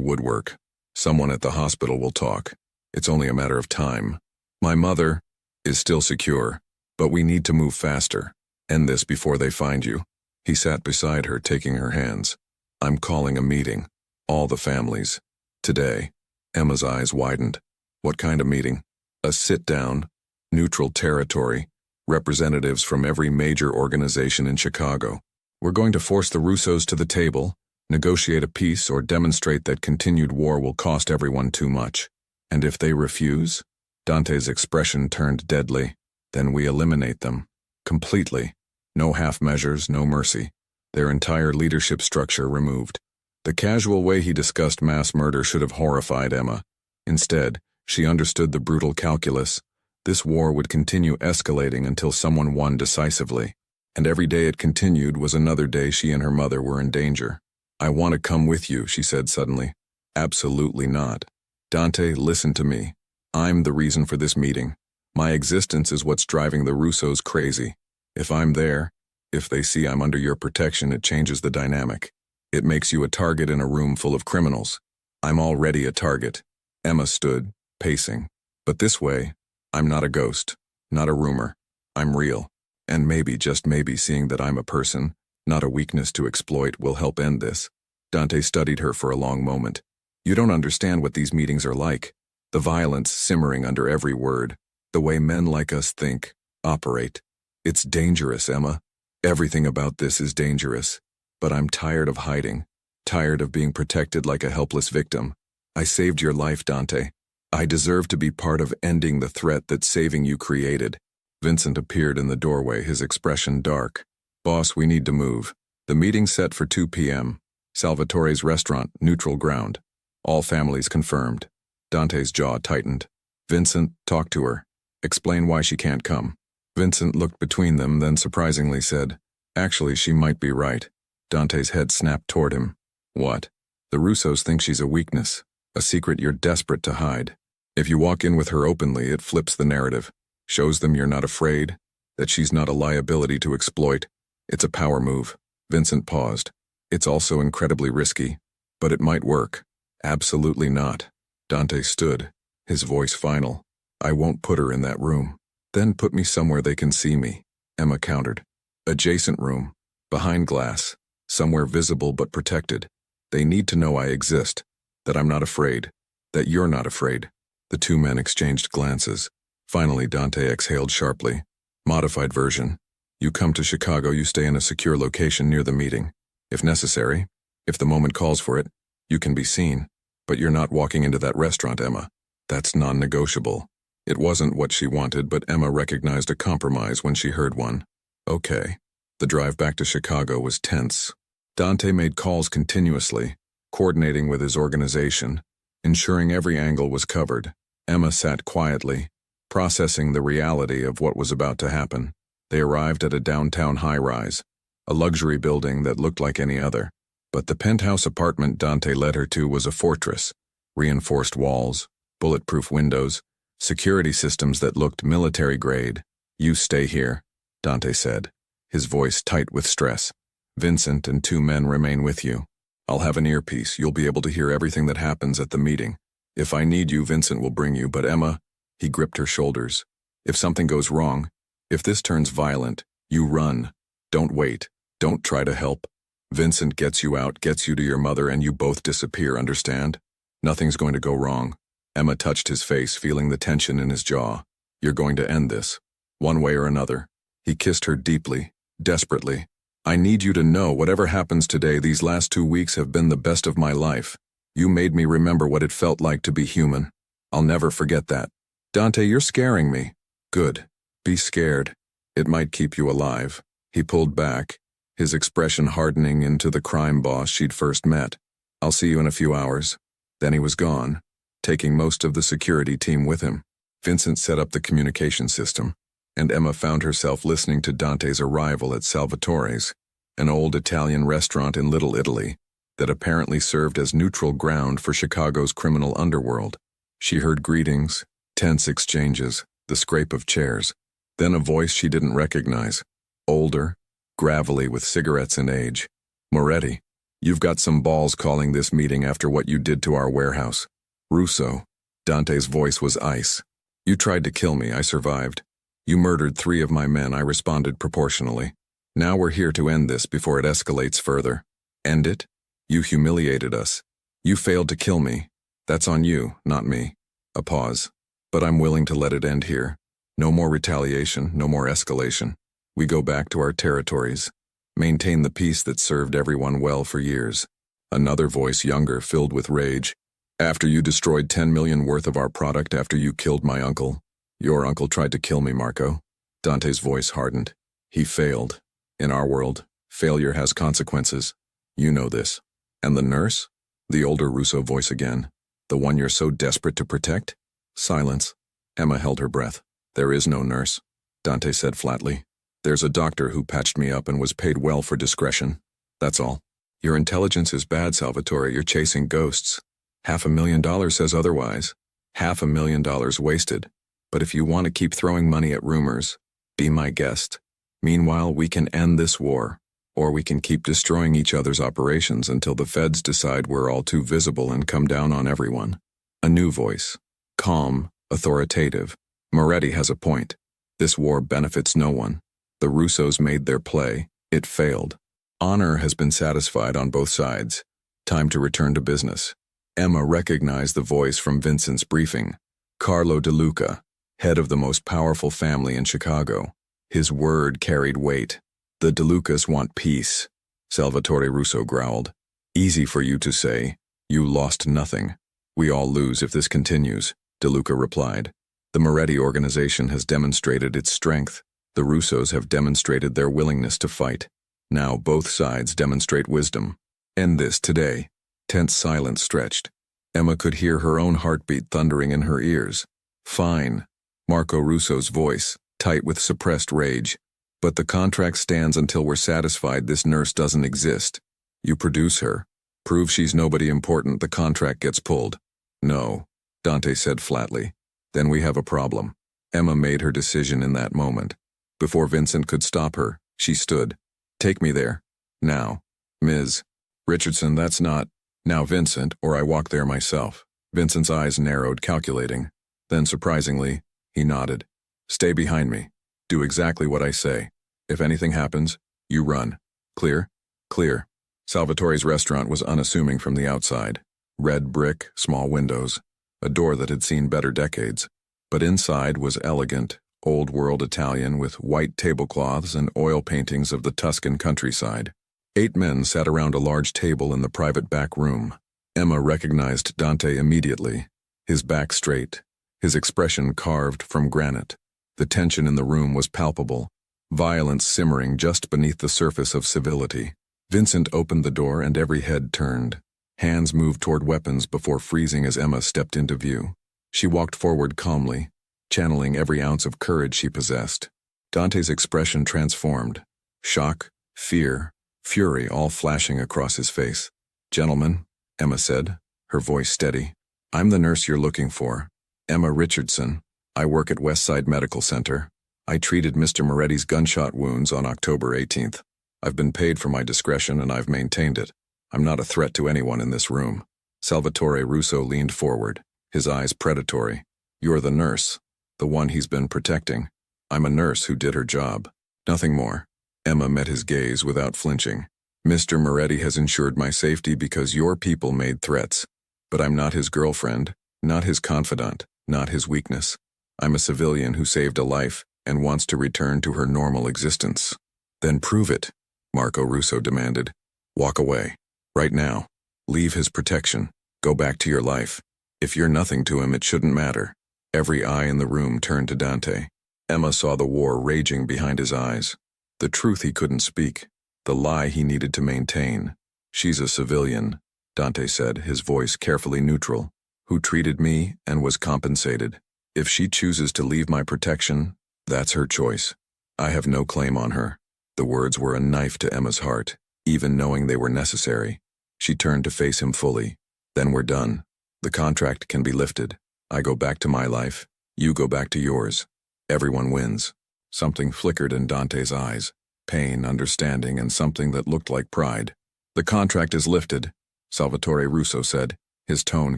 S1: woodwork. Someone at the hospital will talk. It's only a matter of time. My mother is still secure, but we need to move faster. End this before they find you." He sat beside her, taking her hands. "I'm calling a meeting. All the families. Today." Emma's eyes widened. "What kind of meeting?" "A sit-down, neutral territory, representatives from every major organization in Chicago. We're going to force the Russos to the table, negotiate a peace, or demonstrate that continued war will cost everyone too much. And if they refuse?" Dante's expression turned deadly. "Then we eliminate them. Completely. No half measures, no mercy. Their entire leadership structure removed." The casual way he discussed mass murder should have horrified Emma. Instead, she understood the brutal calculus. This war would continue escalating until someone won decisively. And every day it continued was another day she and her mother were in danger. "I want to come with you," she said suddenly. "Absolutely not. Dante, listen to me. I'm the reason for this meeting. My existence is what's driving the Russos crazy. If I'm there, if they see I'm under your protection, it changes the dynamic. It makes you a target in a room full of criminals. I'm already a target." Emma stood, pacing. "But this way, I'm not a ghost, not a rumor. I'm real. And maybe, just maybe, seeing that I'm a person, not a weakness to exploit, will help end this." Dante studied her for a long moment. "You don't understand what these meetings are like. The violence simmering under every word. The way men like us think, operate. It's dangerous, Emma. Everything about this is dangerous. But I'm tired of hiding, tired of being protected like a helpless victim. I saved your life, Dante. I deserve to be part of ending the threat that saving you created." Vincent appeared in the doorway, his expression dark. "Boss, we need to move. The meeting's set for 2 p.m. Salvatore's restaurant, neutral ground. All families confirmed." Dante's jaw tightened. "Vincent, talk to her. Explain why she can't come." Vincent looked between them, then surprisingly said, "Actually, she might be right." Dante's head snapped toward him. "What?" "The Russos think she's a weakness, a secret you're desperate to hide. If you walk in with her openly, it flips the narrative, shows them you're not afraid, that she's not a liability to exploit. It's a power move." Vincent paused. "It's also incredibly risky, but it might work." "Absolutely not." Dante stood, his voice final. "I won't put her in that room." "Then put me somewhere they can see me," Emma countered. "Adjacent room, behind glass, somewhere visible but protected. They need to know I exist, that I'm not afraid, that you're not afraid." The 2 men exchanged glances. Finally, Dante exhaled sharply. "Modified version. You come to Chicago, you stay in a secure location near the meeting. If necessary, if the moment calls for it, you can be seen. But you're not walking into that restaurant, Emma. That's non-negotiable." It wasn't what she wanted, but Emma recognized a compromise when she heard one. "Okay." The drive back to Chicago was tense. Dante made calls continuously, coordinating with his organization, ensuring every angle was covered. Emma sat quietly, processing the reality of what was about to happen. They arrived at a downtown high-rise, a luxury building that looked like any other. But the penthouse apartment Dante led her to was a fortress, Reinforced walls, bulletproof windows, security systems that looked military grade. "You stay here," Dante said, his voice tight with stress. "Vincent and 2 men remain with you. I'll have an earpiece. You'll be able to hear everything that happens at the meeting. If I need you, Vincent will bring you, but Emma," he gripped her shoulders. "If something goes wrong, if this turns violent, you run. Don't wait. Don't try to help. Vincent gets you out, gets you to your mother, and you both disappear, understand? Nothing's going to go wrong." Emma touched his face, feeling the tension in his jaw. "You're going to end this, one way or another." He kissed her deeply, desperately. "I need you to know, whatever happens today, these last 2 weeks have been the best of my life. You made me remember what it felt like to be human. I'll never forget that." "Dante, you're scaring me." "Good. Be scared. It might keep you alive." He pulled back, his expression hardening into the crime boss she'd first met. "I'll see you in a few hours." Then he was gone, taking most of the security team with him. Vincent set up the communication system, and Emma found herself listening to Dante's arrival at Salvatore's, an old Italian restaurant in Little Italy that apparently served as neutral ground for Chicago's criminal underworld. She heard greetings, tense exchanges, the scrape of chairs, then a voice she didn't recognize, older, gravelly with cigarettes and age. "Moretti, you've got some balls calling this meeting after what you did to our warehouse." "Russo." Dante's voice was ice. "You tried to kill me, I survived. You murdered 3 of my men, I responded proportionally. Now we're here to end this before it escalates further." "End it? You humiliated us. You failed to kill me. That's on you, not me." A pause. "But I'm willing to let it end here. No more retaliation, no more escalation. We go back to our territories. Maintain the peace that served everyone well for years." Another voice, younger, filled with rage. "After you destroyed 10 million worth of our product, after you killed my uncle. Your uncle tried to kill me, Marco." Dante's voice hardened. "He failed. In our world, failure has consequences. You know this." "And the nurse?" The older Russo voice again. "The one you're so desperate to protect?" Silence. Emma held her breath. "There is no nurse," Dante said flatly. "There's a doctor who patched me up and was paid well for discretion. That's all." "Your intelligence is bad, Salvatore. You're chasing ghosts. $500,000 says otherwise. $500,000 wasted. But if you want to keep throwing money at rumors, be my guest. Meanwhile, we can end this war, or we can keep destroying each other's operations until the feds decide we're all too visible and come down on everyone." A new voice. Calm, authoritative. "Moretti has a point. This war benefits no one. The Russos made their play. It failed. Honor has been satisfied on both sides. Time to return to business." Emma recognized the voice from Vincent's briefing. Carlo De Luca, head of the most powerful family in Chicago. His word carried weight. "The De Lucas want peace," Salvatore Russo growled. "Easy for you to say. You lost nothing." "We all lose if this continues," De Luca replied. "The Moretti organization has demonstrated its strength. The Russos have demonstrated their willingness to fight. Now both sides demonstrate wisdom. End this today." Tense silence stretched. Emma could hear her own heartbeat thundering in her ears. "Fine." Marco Russo's voice, tight with suppressed rage. "But the contract stands until we're satisfied this nurse doesn't exist. You produce her. Prove she's nobody important, the contract gets pulled." "No," Dante said flatly. "Then we have a problem." Emma made her decision in that moment. Before Vincent could stop her, she stood. "Take me there. Now." "Ms. Richardson, that's not—" "Now, Vincent, or I walk there myself." Vincent's eyes narrowed, calculating. Then, surprisingly, he nodded. "Stay behind me. Do exactly what I say. If anything happens, you run. Clear?" "Clear." Salvatore's restaurant was unassuming from the outside. Red brick, small windows, a door that had seen better decades. But inside was elegant, old-world Italian with white tablecloths and oil paintings of the Tuscan countryside. 8 men sat around a large table in the private back room. Emma recognized Dante immediately, his back straight, his expression carved from granite. The tension in the room was palpable, violence simmering just beneath the surface of civility. Vincent opened the door and every head turned. Hands moved toward weapons before freezing as Emma stepped into view. She walked forward calmly, channeling every ounce of courage she possessed. Dante's expression transformed. Shock, fear, fury all flashing across his face. "Gentlemen," Emma said, her voice steady, I'm the nurse you're looking for. Emma Richardson. I work at Westside Medical Center. I treated Mr. Moretti's gunshot wounds on October 18th. I've been paid for my discretion and I've maintained it. I'm not a threat to anyone in this room. Salvatore Russo leaned forward, his eyes predatory. You're the nurse, the one he's been protecting. I'm a nurse who did her job. Nothing more. Emma met his gaze without flinching. Mr. Moretti has ensured my safety because your people made threats. But I'm not his girlfriend, not his confidant, not his weakness. I'm a civilian who saved a life and wants to return to her normal existence. Then prove it, Marco Russo demanded. Walk away. Right now. Leave his protection. Go back to your life. If you're nothing to him, it shouldn't matter. Every eye in the room turned to Dante. Emma saw the war raging behind his eyes. The truth he couldn't speak. The lie he needed to maintain. She's a civilian, Dante said, his voice carefully neutral, who treated me and was compensated. If she chooses to leave my protection, that's her choice. I have no claim on her. The words were a knife to Emma's heart, even knowing they were necessary. She turned to face him fully. Then we're done. The contract can be lifted. I go back to my life. You go back to yours. Everyone wins. Something flickered in Dante's eyes. Pain, understanding, and something that looked like pride. The contract is lifted, Salvatore Russo said, his tone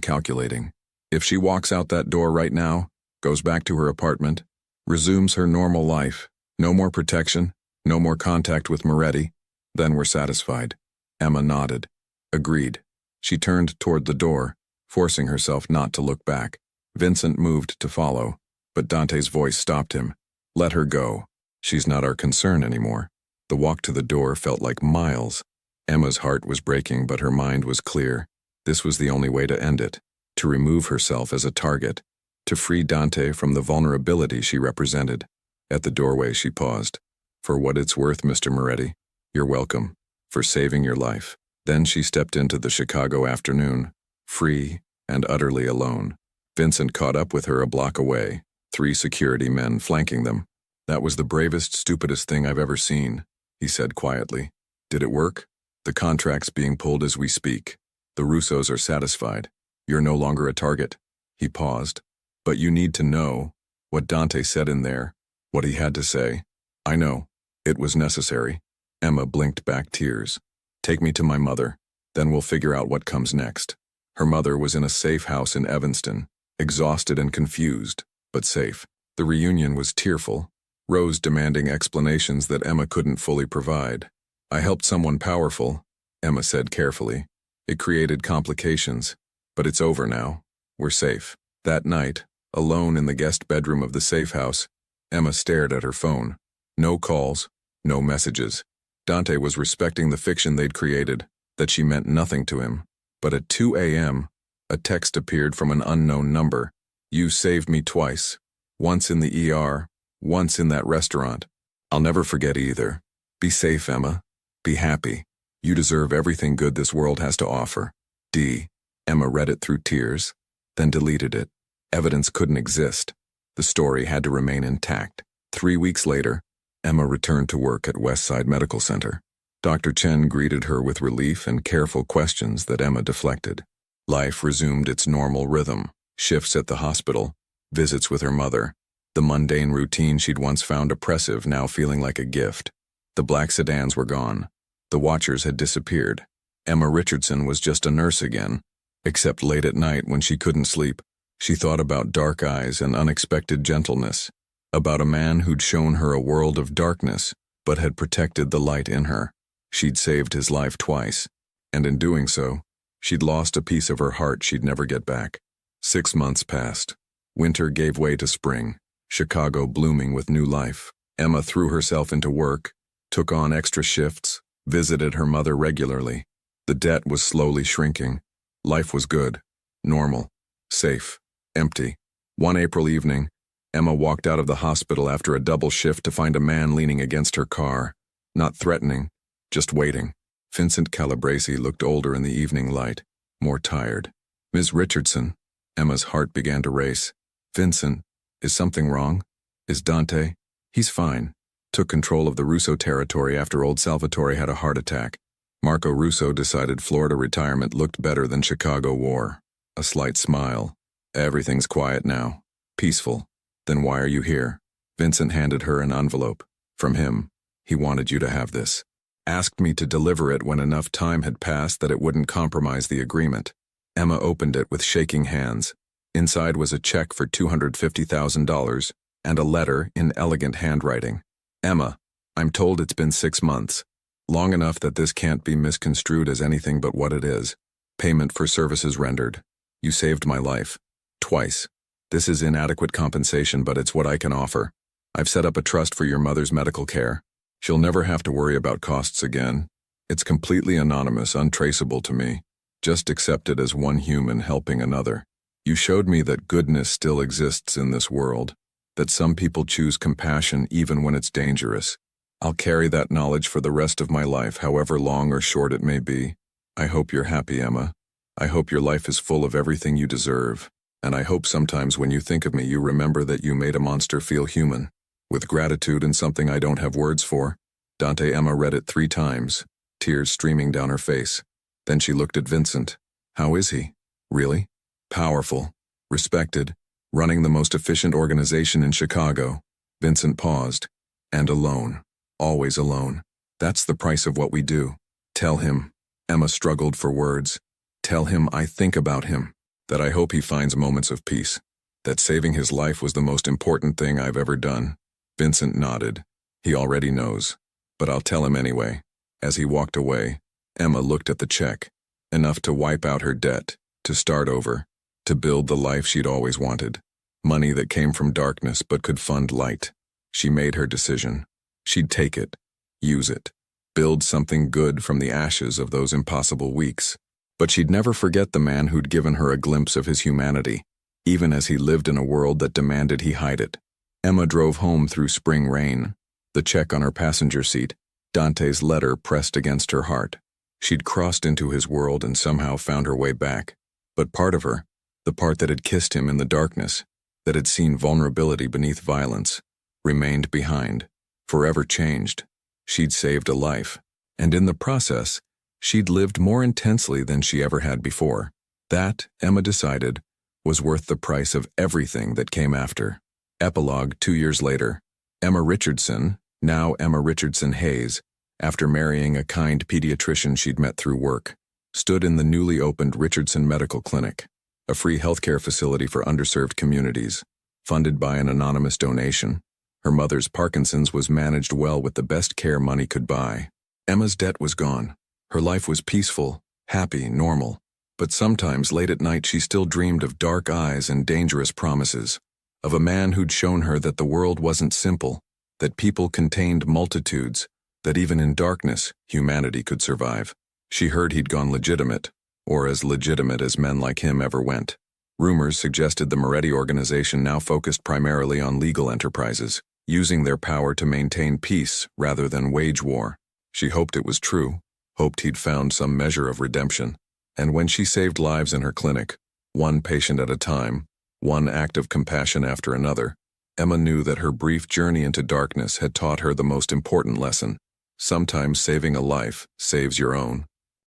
S1: calculating. If she walks out that door right now, goes back to her apartment, resumes her normal life, no more protection, no more contact with Moretti, then we're satisfied. Emma nodded. Agreed. She turned toward the door, forcing herself not to look back. Vincent moved to follow, but Dante's voice stopped him. Let her go. She's not our concern anymore. The walk to the door felt like miles. Emma's heart was breaking, but her mind was clear. This was the only way to end it, to remove herself as a target, to free Dante from the vulnerability she represented. At the doorway she paused. For what it's worth, Mr. Moretti, you're welcome, for saving your life. Then she stepped into the Chicago afternoon, free and utterly alone. Vincent caught up with her a block away, 3 security men flanking them. That was the bravest, stupidest thing I've ever seen, he said quietly. Did it work? The contract's being pulled as we speak. The Russos are satisfied. You're no longer a target. He paused. But you need to know what Dante said in there, what he had to say. I know. It was necessary. Emma blinked back tears. Take me to my mother. Then we'll figure out what comes next. Her mother was in a safe house in Evanston, exhausted and confused, but safe. The reunion was tearful, Rose demanding explanations that Emma couldn't fully provide. I helped someone powerful, Emma said carefully. It created complications, but it's over now. We're safe. That night, alone in the guest bedroom of the safe house, Emma stared at her phone. No calls, no messages. Dante was respecting the fiction they'd created, that she meant nothing to him. But at 2 a.m., a text appeared from an unknown number. You saved me twice. Once in the ER, once in that restaurant. I'll never forget either. Be safe, Emma. Be happy. You deserve everything good this world has to offer. D. Emma read it through tears, then deleted it. Evidence couldn't exist. The story had to remain intact. 3 weeks later, Emma returned to work at Westside Medical Center. Dr. Chen greeted her with relief and careful questions that Emma deflected. Life resumed its normal rhythm. Shifts at the hospital, visits with her mother, the mundane routine she'd once found oppressive now feeling like a gift. The black sedans were gone. The watchers had disappeared. Emma Richardson was just a nurse again, except late at night when she couldn't sleep. She thought about dark eyes and unexpected gentleness, about a man who'd shown her a world of darkness, but had protected the light in her. She'd saved his life twice, and in doing so, she'd lost a piece of her heart she'd never get back. 6 months passed. Winter gave way to spring, Chicago blooming with new life. Emma threw herself into work, took on extra shifts, visited her mother regularly. The debt was slowly shrinking. Life was good, normal, safe, empty. One April evening, Emma walked out of the hospital after a double shift to find a man leaning against her car, not threatening, just waiting. Vincent Calabresi looked older in the evening light, more tired. Ms. Richardson, Emma's heart began to race. Vincent, is something wrong? Is Dante? He's fine. Took control of the Russo territory after old Salvatore had a heart attack. Marco Russo decided Florida retirement looked better than Chicago war. A slight smile. Everything's quiet now. Peaceful. Then why are you here? Vincent handed her an envelope. From him. He wanted you to have this. Asked me to deliver it when enough time had passed that it wouldn't compromise the agreement. Emma opened it with shaking hands. Inside was a check for $250,000 and a letter in elegant handwriting. Emma, I'm told it's been 6 months. Long enough that this can't be misconstrued as anything but what it is. Payment for services rendered. You saved my life. Twice. This is inadequate compensation, but it's what I can offer. I've set up a trust for your mother's medical care. She'll never have to worry about costs again. It's completely anonymous, untraceable to me. Just accept it as one human helping another. You showed me that goodness still exists in this world, that some people choose compassion even when it's dangerous. I'll carry that knowledge for the rest of my life, however long or short it may be. I hope you're happy, Emma. I hope your life is full of everything you deserve. And I hope sometimes when you think of me, you remember that you made a monster feel human. With gratitude and something I don't have words for. Dante. Emma read it 3 times, tears streaming down her face. Then she looked at Vincent. How is he? Really? Powerful. Respected. Running the most efficient organization in Chicago. Vincent paused. And alone. Always alone. That's the price of what we do. Tell him. Emma struggled for words. Tell him I think about him. That I hope he finds moments of peace. That saving his life was the most important thing I've ever done. Vincent nodded. He already knows. But I'll tell him anyway. As he walked away, Emma looked at the check. Enough to wipe out her debt, to start over, to build the life she'd always wanted. Money that came from darkness but could fund light. She made her decision. She'd take it, use it, build something good from the ashes of those impossible weeks. But she'd never forget the man who'd given her a glimpse of his humanity, even as he lived in a world that demanded he hide it. Emma drove home through spring rain, the check on her passenger seat, Dante's letter pressed against her heart. She'd crossed into his world and somehow found her way back. But part of her, the part that had kissed him in the darkness, that had seen vulnerability beneath violence, remained behind, forever changed. She'd saved a life, and in the process, she'd lived more intensely than she ever had before. That, Emma decided, was worth the price of everything that came after. Epilogue 2 years later. Emma Richardson, now Emma Richardson Hayes, after marrying a kind pediatrician she'd met through work, stood in the newly opened Richardson Medical Clinic, a free healthcare facility for underserved communities, funded by an anonymous donation. Her mother's Parkinson's was managed well with the best care money could buy. Emma's debt was gone. Her life was peaceful, happy, normal. But sometimes late at night she still dreamed of dark eyes and dangerous promises. Of a man who'd shown her that the world wasn't simple, that people contained multitudes, that even in darkness, humanity could survive. She heard he'd gone legitimate, or as legitimate as men like him ever went. Rumors suggested the Moretti organization now focused primarily on legal enterprises, using their power to maintain peace rather than wage war. She hoped it was true, hoped he'd found some measure of redemption. And when she saved lives in her clinic, one patient at a time, one act of compassion after another, Emma knew that her brief journey into darkness had taught her the most important lesson. Sometimes saving a life saves your own.